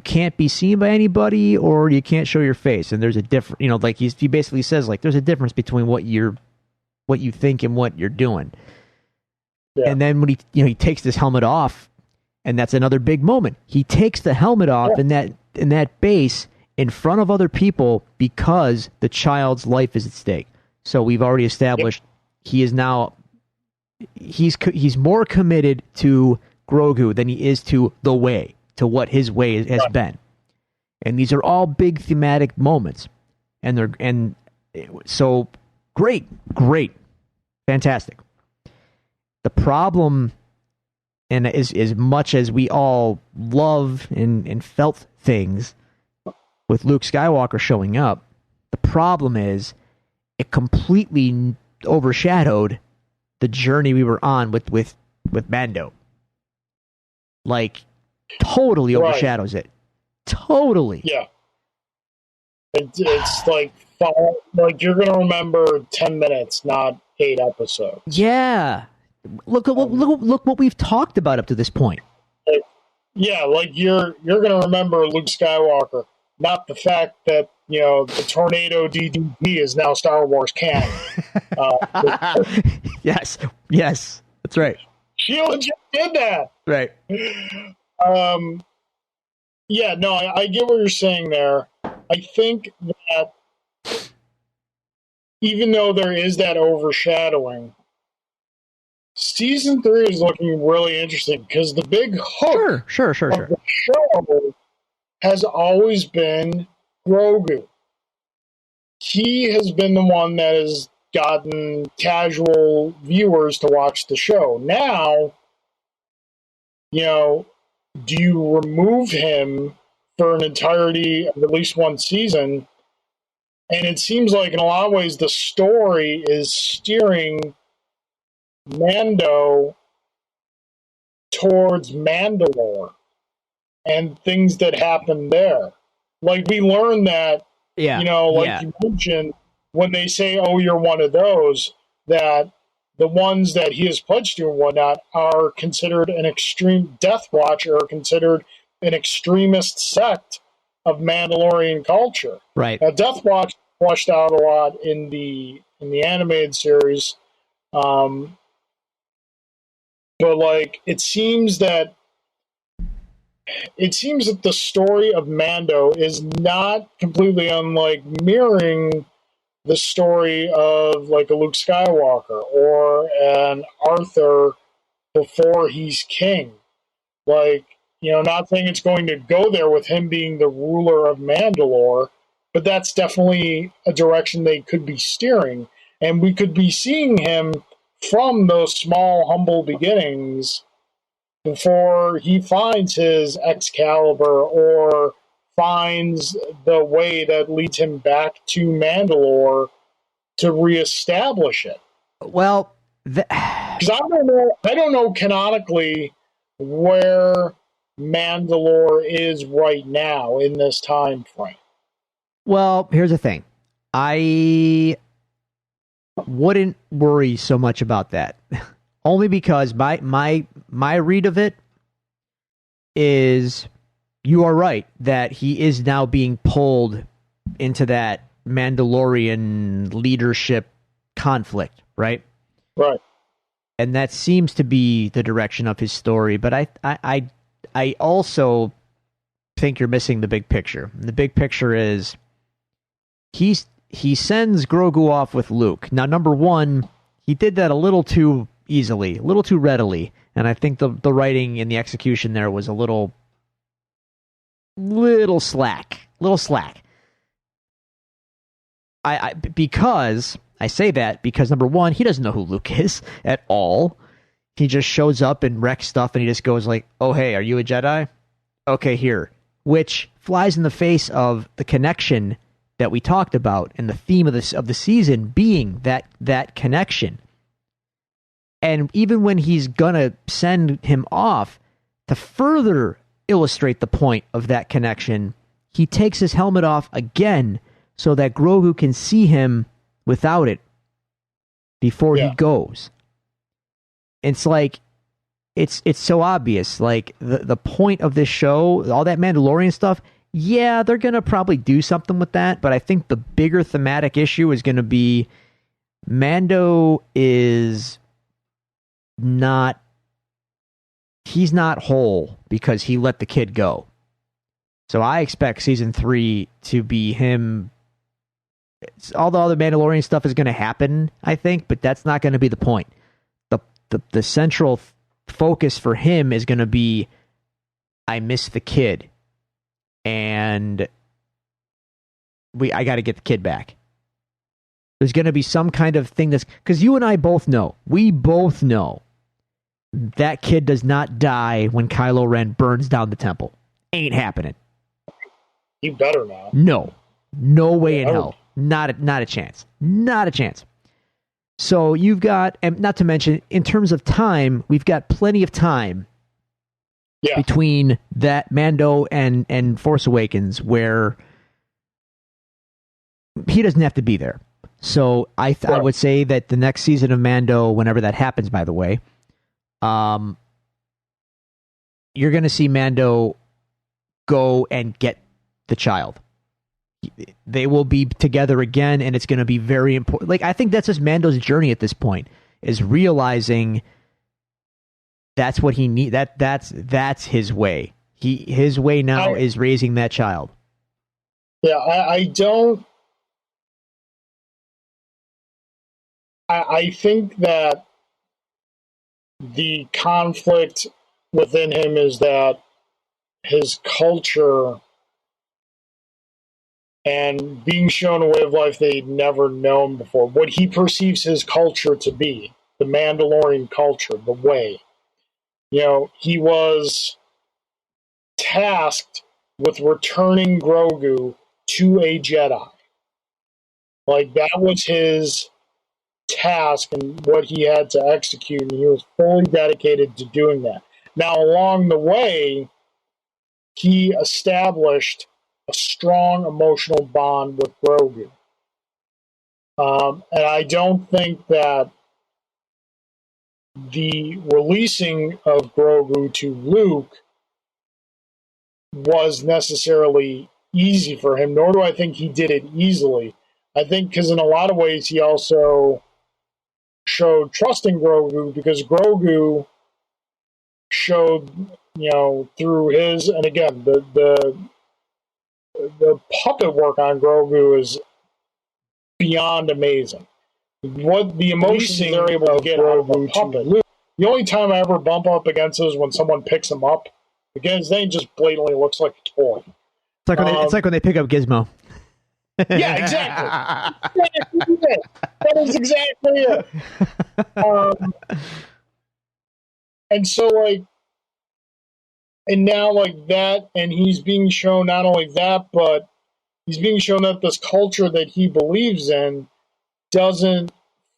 can't be seen by anybody, or you can't show your face, and there's a difference. You know, like he basically says, like, there's a difference between what you think and what you're doing. Yeah. And then when he takes this helmet off, and that's another big moment. He takes the helmet off in that base in front of other people because the child's life is at stake. So we've already established he is now he's more committed to Grogu than he is to the way, to what his way has been. And these are all big thematic moments. And so great, fantastic. The problem, and as much as we all love and felt things with Luke Skywalker showing up, the problem is it completely overshadowed the journey we were on with Mando. Like, totally overshadows it. Totally. Yeah. It's like you're going to remember 10 minutes, not 8 episodes. Yeah. Look what we've talked about up to this point. Yeah, like you're going to remember Luke Skywalker, not the fact that, you know, the Tornado DDP is now Star Wars canon. Yes, that's right. She legit did that. Right. Yeah, no, I get what you're saying there. I think that even though there is that overshadowing, Season 3 is looking really interesting because the big hook sure. of the show has always been Grogu. He has been the one that has gotten casual viewers to watch the show. Now, you know, do you remove him for an entirety of at least one season? And it seems like in a lot of ways the story is steering Mando towards Mandalore and things that happen there. Like, we learned that, you know, like you mentioned, when they say, oh, you're one of those, that the ones that he is pledged to and whatnot are considered an extreme Death Watch, or considered an extremist sect of Mandalorian culture. Right. Now, Death Watch fleshed out a lot in the animated series. But like, it seems that the story of Mando is not completely unlike mirroring the story of like a Luke Skywalker or an Arthur before he's king. Like, you know, not saying it's going to go there with him being the ruler of Mandalore, but that's definitely a direction they could be steering. And we could be seeing him from those small, humble beginnings before he finds his Excalibur or finds the way that leads him back to Mandalore to reestablish it. Well, because I don't know canonically where Mandalore is right now in this time frame. Well, here's the thing. I wouldn't worry so much about that. Only because my read of it is, you are right that he is now being pulled into that Mandalorian leadership conflict, right? Right. And that seems to be the direction of his story. But I also think you're missing the big picture. The big picture is he sends Grogu off with Luke. Now, number one, he did that a little too easily, a little too readily, and I think the writing and the execution there was a little slack. Because I say that because, number one, he doesn't know who Luke is at all. He just shows up and wrecks stuff, and he just goes like, "Oh, hey, are you a Jedi? Okay, here," which flies in the face of the connection that we talked about and the theme of the season being that connection. And even when he's going to send him off, to further illustrate the point of that connection, he takes his helmet off again so that Grogu can see him without it before he goes. It's like, it's so obvious. Like, the point of this show, all that Mandalorian stuff, yeah, they're going to probably do something with that, but I think the bigger thematic issue is going to be Mando is not, he's not whole because he let the kid go. So I expect season 3 to be him. All the other Mandalorian stuff is going to happen, I think, but that's not going to be the point. The central focus for him is going to be, I miss the kid, and I got to get the kid back. There's going to be some kind of thing that's, because you and I both know, we both know that kid does not die when Kylo Ren burns down the temple. Ain't happening. He better not. No way in hell. Not a chance. Not a chance. So you've got, and not to mention, in terms of time, we've got plenty of time between that Mando and Force Awakens where he doesn't have to be there. So I would say that the next season of Mando, whenever that happens, by the way, you're going to see Mando go and get the child. They will be together again, and it's going to be very important. Like, I think that's just Mando's journey at this point, is realizing that's what he need. That's his way. His way now is raising that child. Yeah, I don't. I think that the conflict within him is that his culture and being shown a way of life they'd never known before, what he perceives his culture to be, the Mandalorian culture, the way. You know, he was tasked with returning Grogu to a Jedi. Like, that was his task and what he had to execute, and he was fully dedicated to doing that. Now, along the way, he established a strong emotional bond with Brodie. And I don't think that the releasing of Grogu to Luke was necessarily easy for him, nor do I think he did it easily. I think because in a lot of ways he also showed trust in Grogu, because Grogu showed, you know, through his, and again, the puppet work on Grogu is beyond amazing. What the emotions they're able to get out of a puppet. The only time I ever bump up against is when someone picks him up, because they just blatantly looks like a toy. It's like when they pick up Gizmo. Yeah, exactly. That is exactly it. And so, like, and now, like that, and he's being shown not only that, but he's being shown that this culture that he believes in doesn't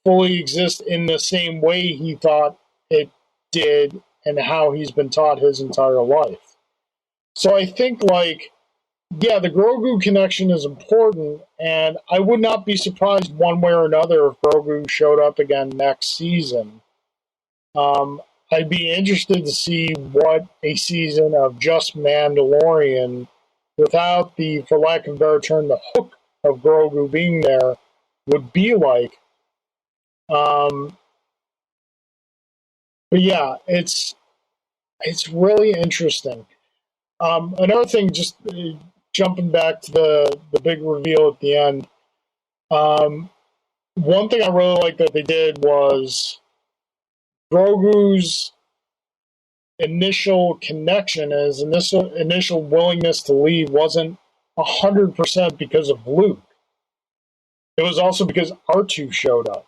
fully exist in the same way he thought it did and how he's been taught his entire life. So I think, like, yeah, the Grogu connection is important, and I would not be surprised one way or another if Grogu showed up again next season. I'd be interested to see what a season of just Mandalorian, without the, for lack of a better term, the hook of Grogu being there, would be like. But yeah, it's really interesting. Another thing, just jumping back to the big reveal at the end, one thing I really liked that they did was Grogu's initial connection, his initial willingness to leave wasn't 100% because of Luke. It was also because R2 showed up.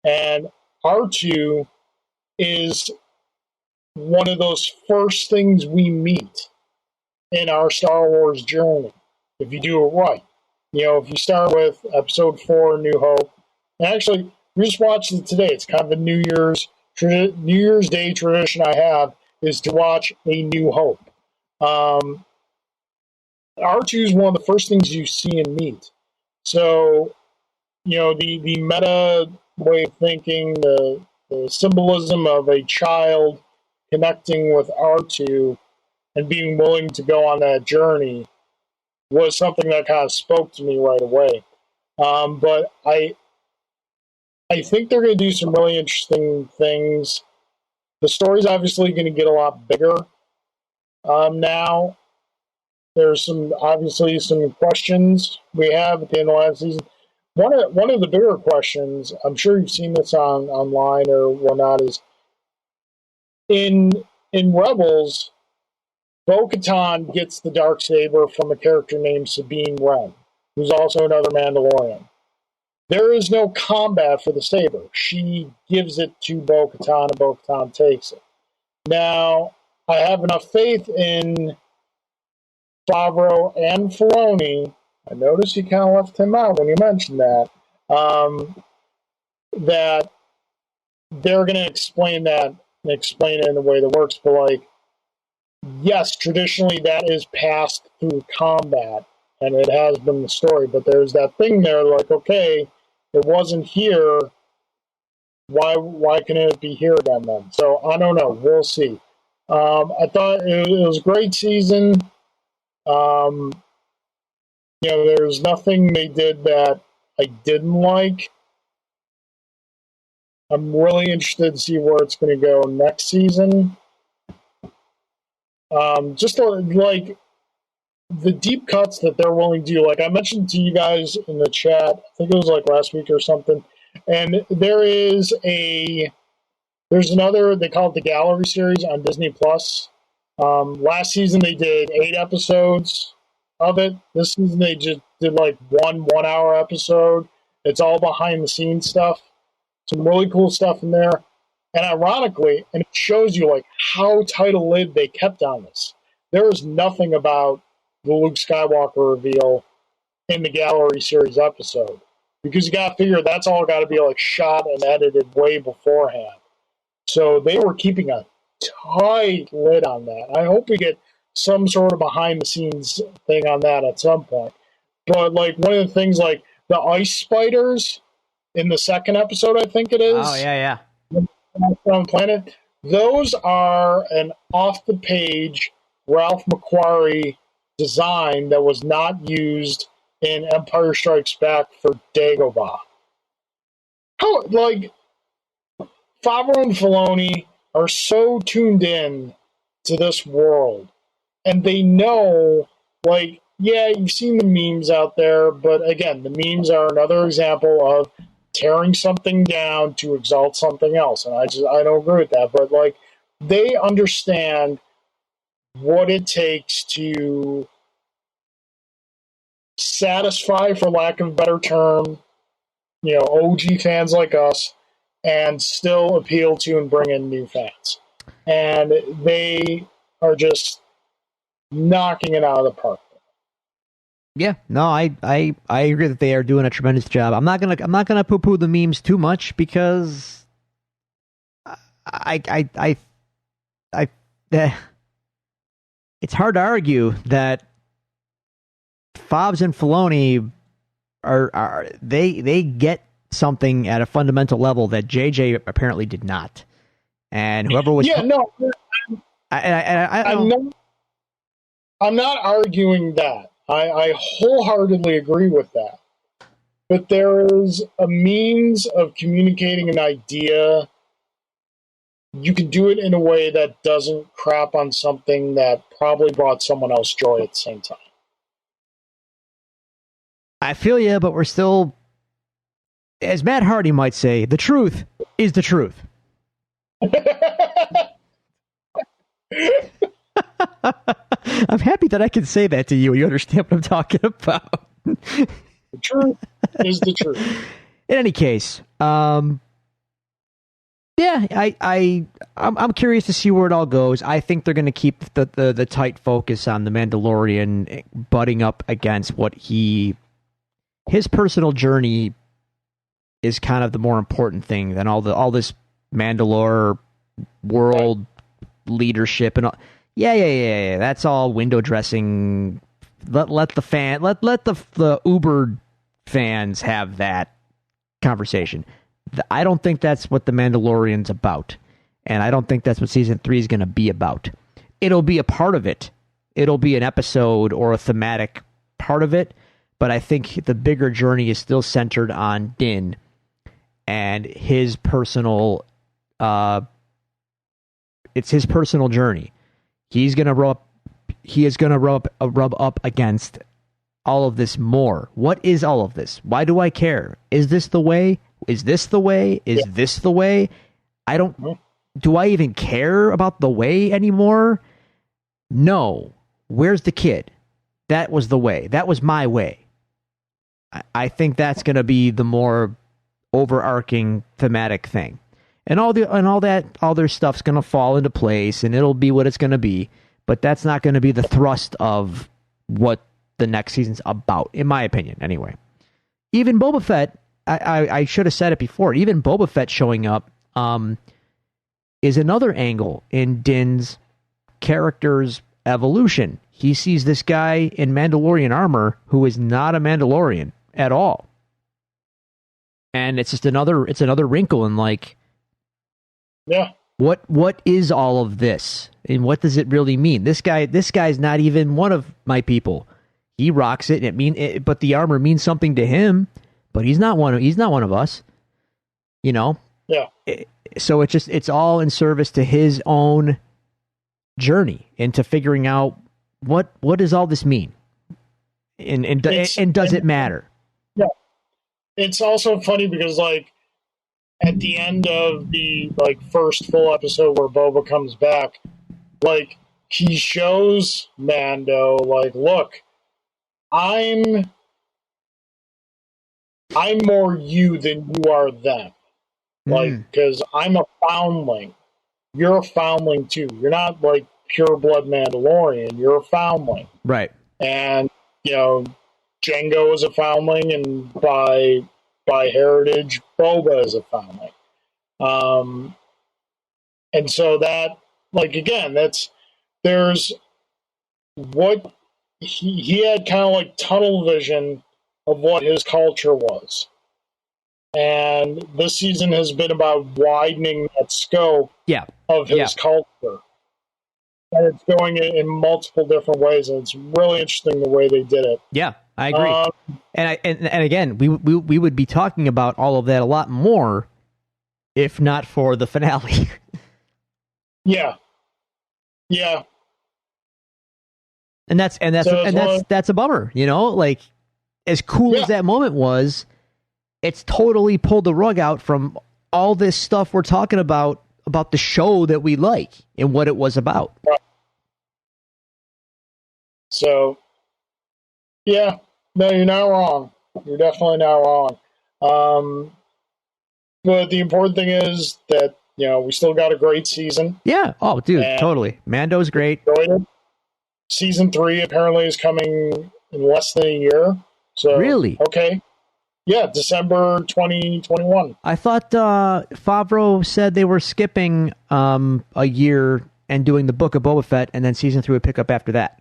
And R2 is one of those first things we meet in our Star Wars journey, if you do it right. You know, if you start with Episode 4, New Hope, and actually, we just watched it today. It's kind of a New Year's New Year's Day tradition I have is to watch A New Hope. R2 is one of the first things you see and meet. So, the meta way of thinking, the symbolism of a child connecting with R2 and being willing to go on that journey was something that kind of spoke to me right away. But I think they're going to do some really interesting things. The story's obviously going to get a lot bigger now. There's some questions we have at the end of last season. One of the bigger questions, I'm sure you've seen this online or whatnot, is in Rebels, Bo-Katan gets the Darksaber from a character named Sabine Wren, who's also another Mandalorian. There is no combat for the saber. She gives it to Bo-Katan, and Bo-Katan takes it. Now, I have enough faith in Favreau and Filoni. I noticed you kind of left him out when you mentioned that. That they're going to explain it in a way that works. But, yes, traditionally that is passed through combat, and it has been the story. But there's that thing there, okay, it wasn't here. Why can it be here again then? So I don't know. We'll see. I thought it was a great season. There's nothing they did that I didn't like. I'm really interested to see where it's going to go next season. Just like the deep cuts that they're willing to do. Like I mentioned to you guys in the chat, I think it was last week or something. And there's another, they call it the Gallery series on Disney Plus. Last season they did 8 episodes of it. This season they just did 1 hour episode. It's all behind the scenes stuff. Some really cool stuff in there. And ironically, and it shows you how tight a lid they kept on this. There is nothing about the Luke Skywalker reveal in the Gallery series episode. Because you got to figure that's all got to be shot and edited way beforehand. So they were keeping a tight lid on that. I hope we get some sort of behind the scenes thing on that at some point. But one of the things the ice spiders in the second episode, I think it is. Oh yeah. On Planet, those are an off the page Ralph McQuarrie design that was not used in Empire Strikes Back for Dagobah. How Favreau and Filoni are so tuned in to this world, and they know, yeah, you've seen the memes out there, but again, the memes are another example of tearing something down to exalt something else, and I don't agree with that. But they understand what it takes to satisfy, for lack of a better term, OG fans like us, and still appeal to and bring in new fans. And they are just knocking it out of the park. Yeah, no, I agree that they are doing a tremendous job. I'm not gonna poo-poo the memes too much because it's hard to argue that Fobbs and Filoni are they get something at a fundamental level that JJ apparently did not, and whoever was I'm not arguing that. I wholeheartedly agree with that. But there is a means of communicating an idea. You can do it in a way that doesn't crap on something that probably brought someone else joy at the same time. I feel you, but we're still, as Matt Hardy might say, the truth is the truth. I'm happy that I can say that to you. You understand what I'm talking about. The truth is the truth. In any case, I'm curious to see where it all goes. I think they're going to keep the tight focus on the Mandalorian butting up against what his personal journey is kind of the more important thing than all this Mandalore world leadership and all. Yeah. That's all window dressing. Let the Uber fans have that conversation. I don't think that's what the Mandalorian's about, and I don't think that's what season 3 is going to be about. It'll be a part of it. It'll be an episode or a thematic part of it, but I think the bigger journey is still centered on Din and his personal. It's his personal journey. He is going to rub up against all of this more. What is all of this? Why do I care? Is this the way? Is this the way? Is this the way? Do I even care about the way anymore? No. Where's the kid? That was the way. That was my way. I think that's going to be the more overarching thematic thing. And all that other stuff's going to fall into place, and it'll be what it's going to be. But that's not going to be the thrust of what the next season's about, in my opinion, anyway. Even Boba Fett, I should have said it before, even Boba Fett showing up is another angle in Din's character's evolution. He sees this guy in Mandalorian armor who is not a Mandalorian at all. And it's just another wrinkle in like, yeah. What is all of this? And what does it really mean? This guy's not even one of my people. He rocks it, and but the armor means something to him, but he's not one of us. You know? Yeah. So it's all in service to his own journey into figuring out what does all this mean? And does it matter? Yeah. It's also funny because like at the end of the like first full episode where Boba comes back, like he shows Mando like, look, I'm more you than you are them. Like, because I'm a foundling. You're a foundling too. You're not like pure blood Mandalorian. You're a foundling. Right. And, you know, Jango is a foundling, and by heritage, Boba is a foundling. And so that, like, again, there's what he had kind of like tunnel vision of what his culture was. And this season has been about widening that scope of his culture. And it's going in multiple different ways, and it's really interesting the way they did it. Yeah, I agree. And again, we would be talking about all of that a lot more if not for the finale. Yeah. And that's a bummer, you know? Like, as cool as that moment was, it's totally pulled the rug out from all this stuff we're talking about the show that we like and what it was about. Right. So, yeah, no, you're not wrong. You're definitely not wrong. But the important thing is that, you know, we still got a great season. Yeah. Oh, dude, totally. Mando's great. Season 3 apparently is coming in less than a year. So, really? Okay. Yeah, December 2021. I thought Favreau said they were skipping a year and doing the Book of Boba Fett, and then season 3 would pick up after that.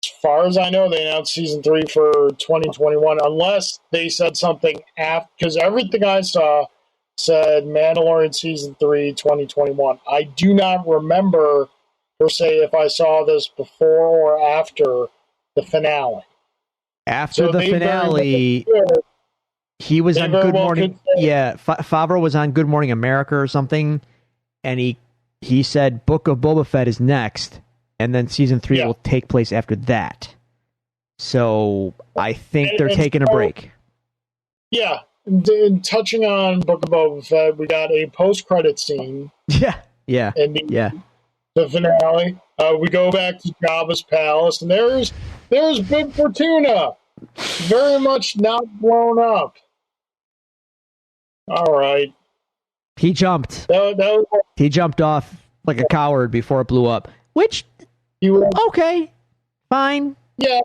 As far as I know, they announced season 3 for 2021, unless they said something after, because everything I saw said Mandalorian season 3, 2021. I do not remember, per se, if I saw this before or after the finale. After the finale, he was on Good Morning. Yeah, Favreau was on Good Morning America or something, and he said Book of Boba Fett is next, and then season 3 will take place after that. So I think they're taking a break. Yeah, and touching on Book of Boba Fett, we got a post-credit scene. Yeah. The finale. We go back to Jabba's palace, and there's Big Fortuna, very much not blown up. All right. He jumped. That was, he jumped off like a coward before it blew up, which, okay, fine. Yeah,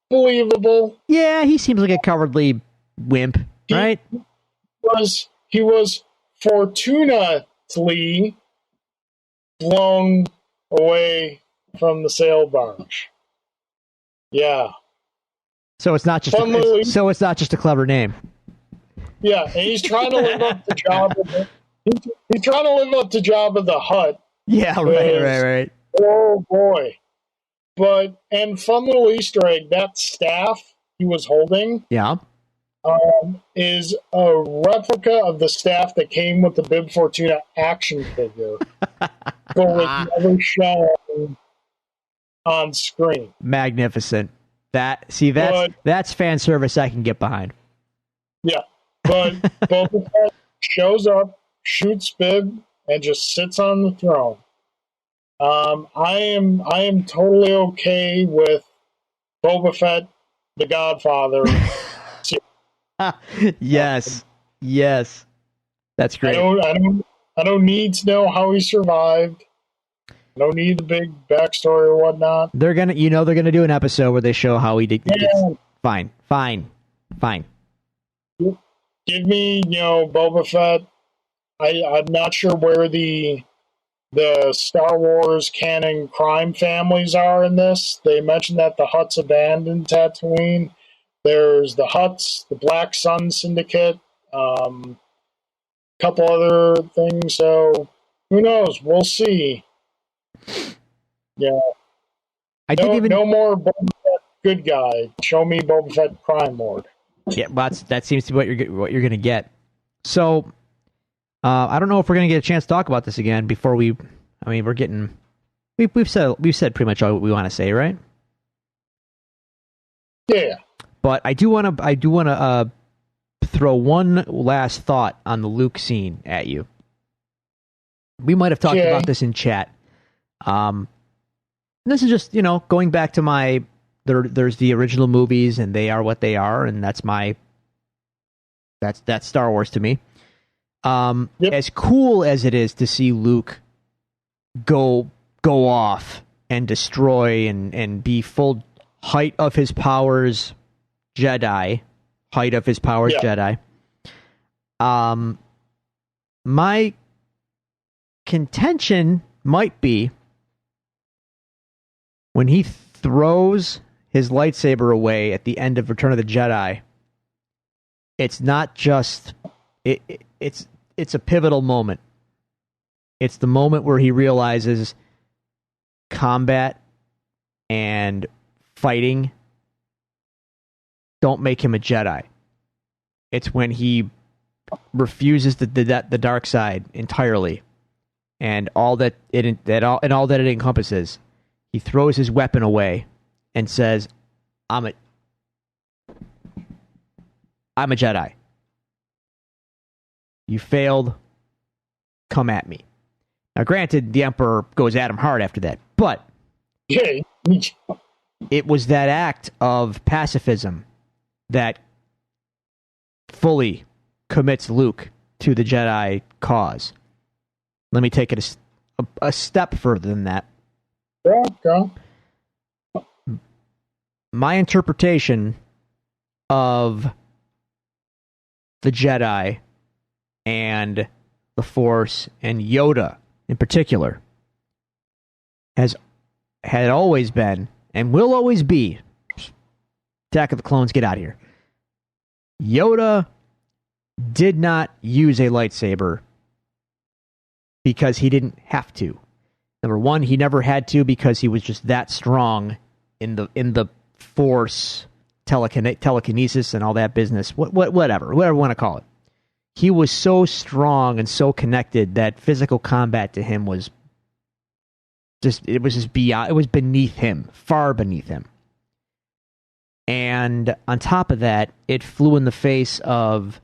believable. Yeah, he seems like a cowardly wimp, right? He was fortunately blown away from the sail barge. Yeah. So it's not just it's not just a clever name. Yeah, and he's trying to live up to Jabba. He's trying to live up to Jabba the Hutt. Yeah, right. Oh boy! And fun little Easter egg: that staff he was holding, is a replica of the staff that came with the Bib Fortuna action figure, but was never shown on screen. Magnificent. That's fan service I can get behind. Yeah, but Boba Fett shows up, shoots Bib, and just sits on the throne. I am totally okay with Boba Fett, the Godfather. Yes, that's great. I don't need to know how he survived. I don't need the big backstory or whatnot. They're gonna do an episode where they show how he did. Yeah. Fine. Give me, Boba Fett. I'm not sure where the Star Wars canon crime families are in this. They mentioned that the Hutts abandoned Tatooine. There's the Hutts, the Black Sun Syndicate, couple other things. So who knows? We'll see. Yeah. No more Boba Fett good guy. Show me Boba Fett crime lord. Yeah, that seems to be what you're going to get. So, I don't know if we're going to get a chance to talk about this again before we've said pretty much all we want to say, right? Yeah. But I do want to throw one last thought on the Luke scene at you. We might have talked about this in chat. This is just, going back to there's the original movies and they are what they are, and that's Star Wars to me. Yep. As cool as it is to see Luke go off and destroy and be full height of his powers Jedi. My contention might be when he throws his lightsaber away at the end of Return of the Jedi, it's not just it's a pivotal moment. It's the moment where he realizes combat and fighting don't make him a Jedi. It's when he refuses the dark side entirely, and all that it encompasses. He throws his weapon away and says, "I'm a Jedi. You failed. Come at me." Now, granted, the Emperor goes at him hard after that, but it was that act of pacifism that fully commits Luke to the Jedi cause. Let me take it a step further than that. Go. My interpretation of the Jedi and the Force and Yoda in particular had always been and will always be, Attack of the Clones, get out of here. Yoda did not use a lightsaber because he didn't have to. Number one, he never had to because he was just that strong in the Force, telekinesis, and all that business. Whatever you want to call it. He was so strong and so connected that physical combat to him was beyond. It was beneath him, far beneath him. And on top of that, it flew in the face of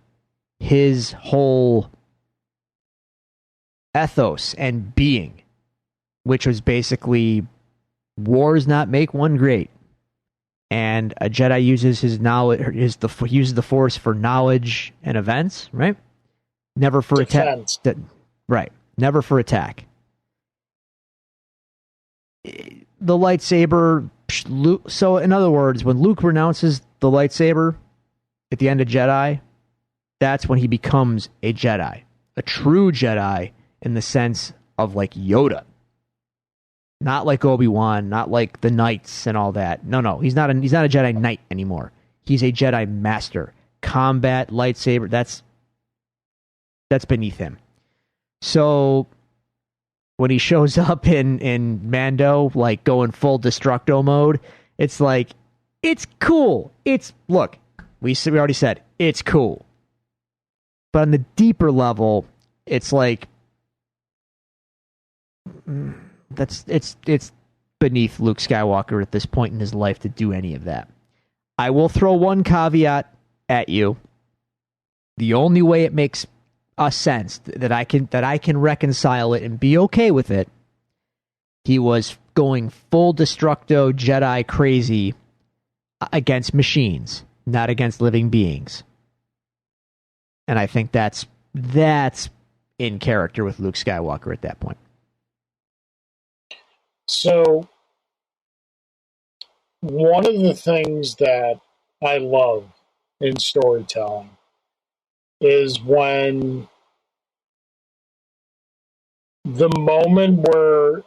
his whole ethos and being, which was basically wars not make one great. And a Jedi uses his knowledge, uses the Force for knowledge and events, right? Never for attack. Right. Never for attack. The lightsaber. So, in other words, when Luke renounces the lightsaber at the end of Jedi, that's when he becomes a Jedi. a true Jedi in the sense of like Yoda. Not like Obi-Wan, not like the Knights and all that. No, he's not a Jedi Knight anymore. He's a Jedi Master. Combat, lightsaber, that's beneath him. So when he shows up in Mando, like going full Destructo mode, it's like, it's cool. Look, we already said, it's cool. But on the deeper level, it's like, it's beneath Luke Skywalker at this point in his life to do any of that. I will throw one caveat at you. The only way it makes a sense that I can reconcile it and be okay with it, he was going full Destructo Jedi crazy against machines, not against living beings. And I think that's in character with Luke Skywalker at that point. So, one of the things that I love in storytelling is when the moment where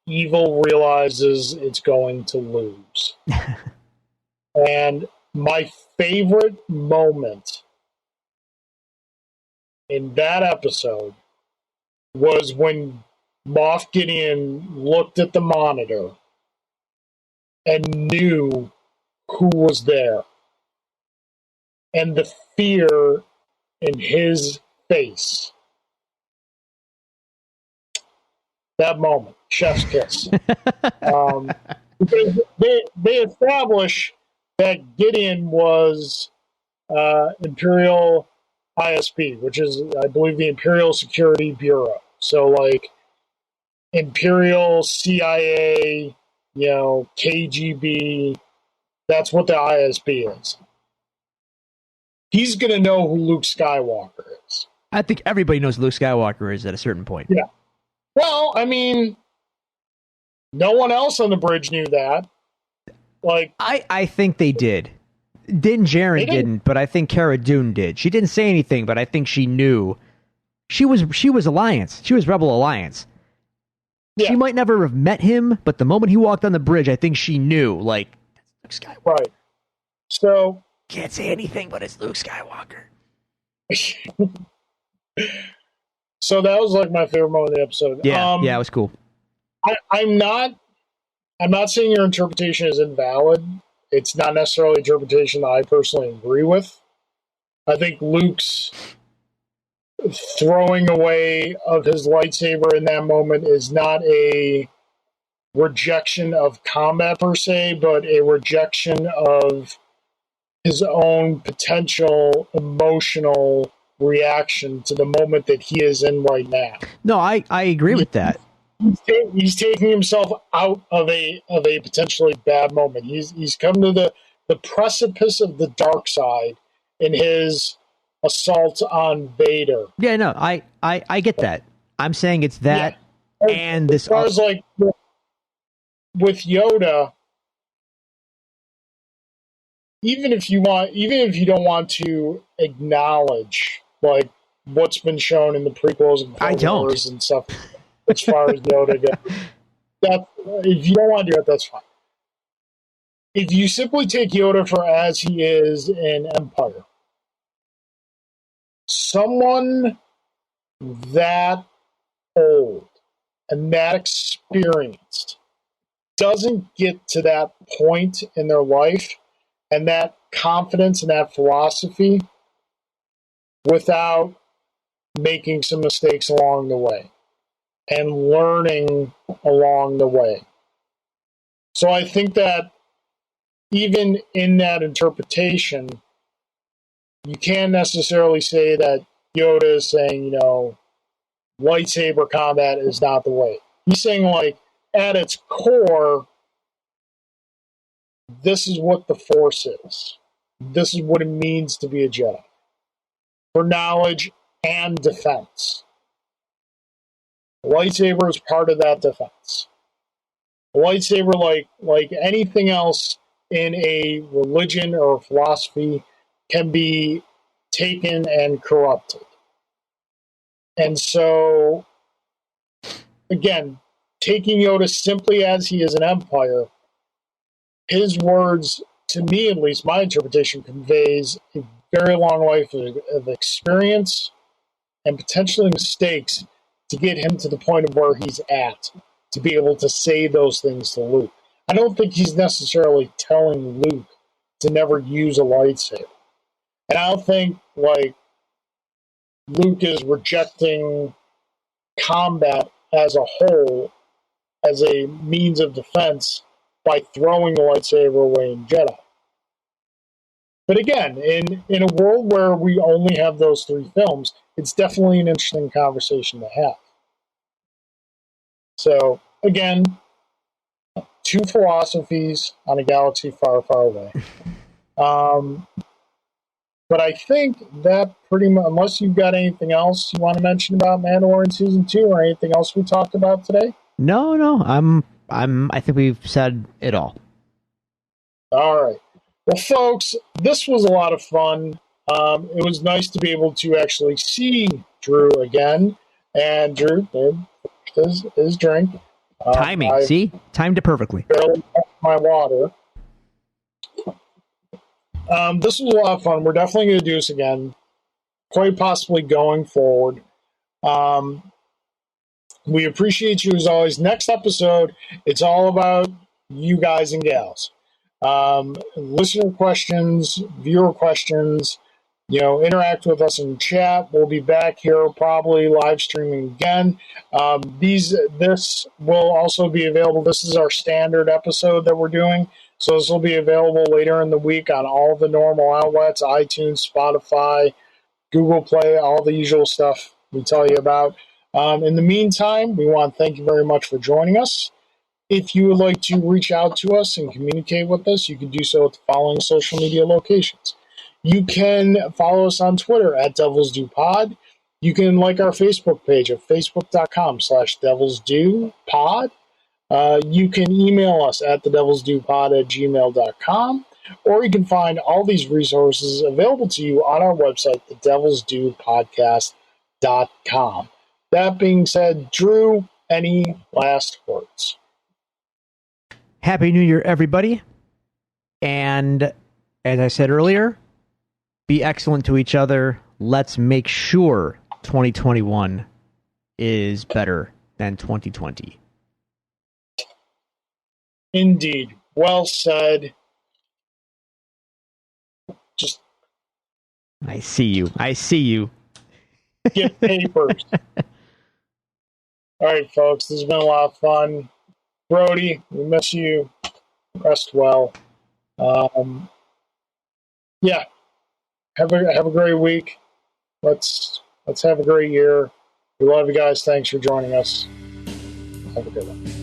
evil realizes it's going to lose. And my favorite moment in that episode was when Moff Gideon looked at the monitor and knew who was there. And the fear in his face. That moment, chef's kiss. They establish that Gideon was Imperial ISP, which is, I believe, the Imperial Security Bureau. So, like, Imperial CIA, KGB, that's what the ISB is. He's going to know who Luke Skywalker is. I think everybody knows who Luke Skywalker is at a certain point. Yeah. Well, I mean, no one else on the bridge knew that. Like, I think they did. Din Djarin didn't, but I think Cara Dune did. She didn't say anything, but I think she knew. She was Alliance. She was Rebel Alliance. Yeah. She might never have met him, but the moment he walked on the bridge, I think she knew, like, that's Luke Skywalker. Right. So, can't say anything, but it's Luke Skywalker. So that was like my favorite moment of the episode. Yeah, it was cool. I'm not saying your interpretation is invalid. It's not necessarily interpretation that I personally agree with. I think Luke's throwing away of his lightsaber in that moment is not a rejection of combat per se, but a rejection of his own potential emotional reaction to the moment that he is in right now. No, I agree with that. He's taking himself out of a potentially bad moment. He's come to the precipice of the dark side in his assault on Vader. Yeah, no, I get that. I'm saying it's that and this. As far as like with Yoda, even if you don't want to acknowledge like what's been shown in the prequels and Clone Wars and stuff, as far as Yoda goes, that if you don't want to do it, that's fine. If you simply take Yoda for as he is in Empire, someone that old and that experienced doesn't get to that point in their life and that confidence and that philosophy without making some mistakes along the way and learning along the way. So I think that even in that interpretation, you can't necessarily say that Yoda is saying, lightsaber combat is not the way. He's saying, like, at its core, this is what the Force is. This is what it means to be a Jedi. For knowledge and defense. The lightsaber is part of that defense. The lightsaber, like anything else in a religion or a philosophy, can be taken and corrupted. And so, again, taking Yoda simply as he is an Empire, his words, to me at least, my interpretation conveys a very long life of experience and potentially mistakes to get him to the point of where he's at, to be able to say those things to Luke. I don't think he's necessarily telling Luke to never use a lightsaber. And I don't think, like, Luke is rejecting combat as a whole as a means of defense by throwing the lightsaber away in Jedi. But again, in a world where we only have those three films, it's definitely an interesting conversation to have. So, again, two philosophies on a galaxy far, far away. But I think that pretty much, unless you've got anything else you want to mention about Mandalorian Season 2 or anything else we talked about today? No, I think we've said it all. All right. Well, folks, this was a lot of fun. It was nice to be able to actually see Drew again. And Drew, there's his drink. Timing, see? Timed it perfectly. Barely my water. This was a lot of fun. We're definitely going to do this again, quite possibly going forward. We appreciate you as always. Next episode, it's all about you guys and gals. Listener questions, viewer questions, interact with us in chat. We'll be back here probably live streaming again. This will also be available. This is our standard episode that we're doing. So this will be available later in the week on all the normal outlets, iTunes, Spotify, Google Play, all the usual stuff we tell you about. In the meantime, we want to thank you very much for joining us. If you would like to reach out to us and communicate with us, you can do so at the following social media locations. You can follow us on Twitter at DevilsDoPod. You can like our Facebook page at facebook.com/DevilsDoPod. You can email us at thedevilsdupod@gmail.com, or you can find all these resources available to you on our website, thedevilsdupodcast.com. That being said, Drew, any last words? Happy New Year, everybody. And as I said earlier, be excellent to each other. Let's make sure 2021 is better than 2020. Indeed. Well said. Just I see you. get papers. All right, folks. This has been a lot of fun. Brodie, we miss you. Rest well. Yeah. Have a great week. Let's have a great year. We love you guys. Thanks for joining us. Have a good one.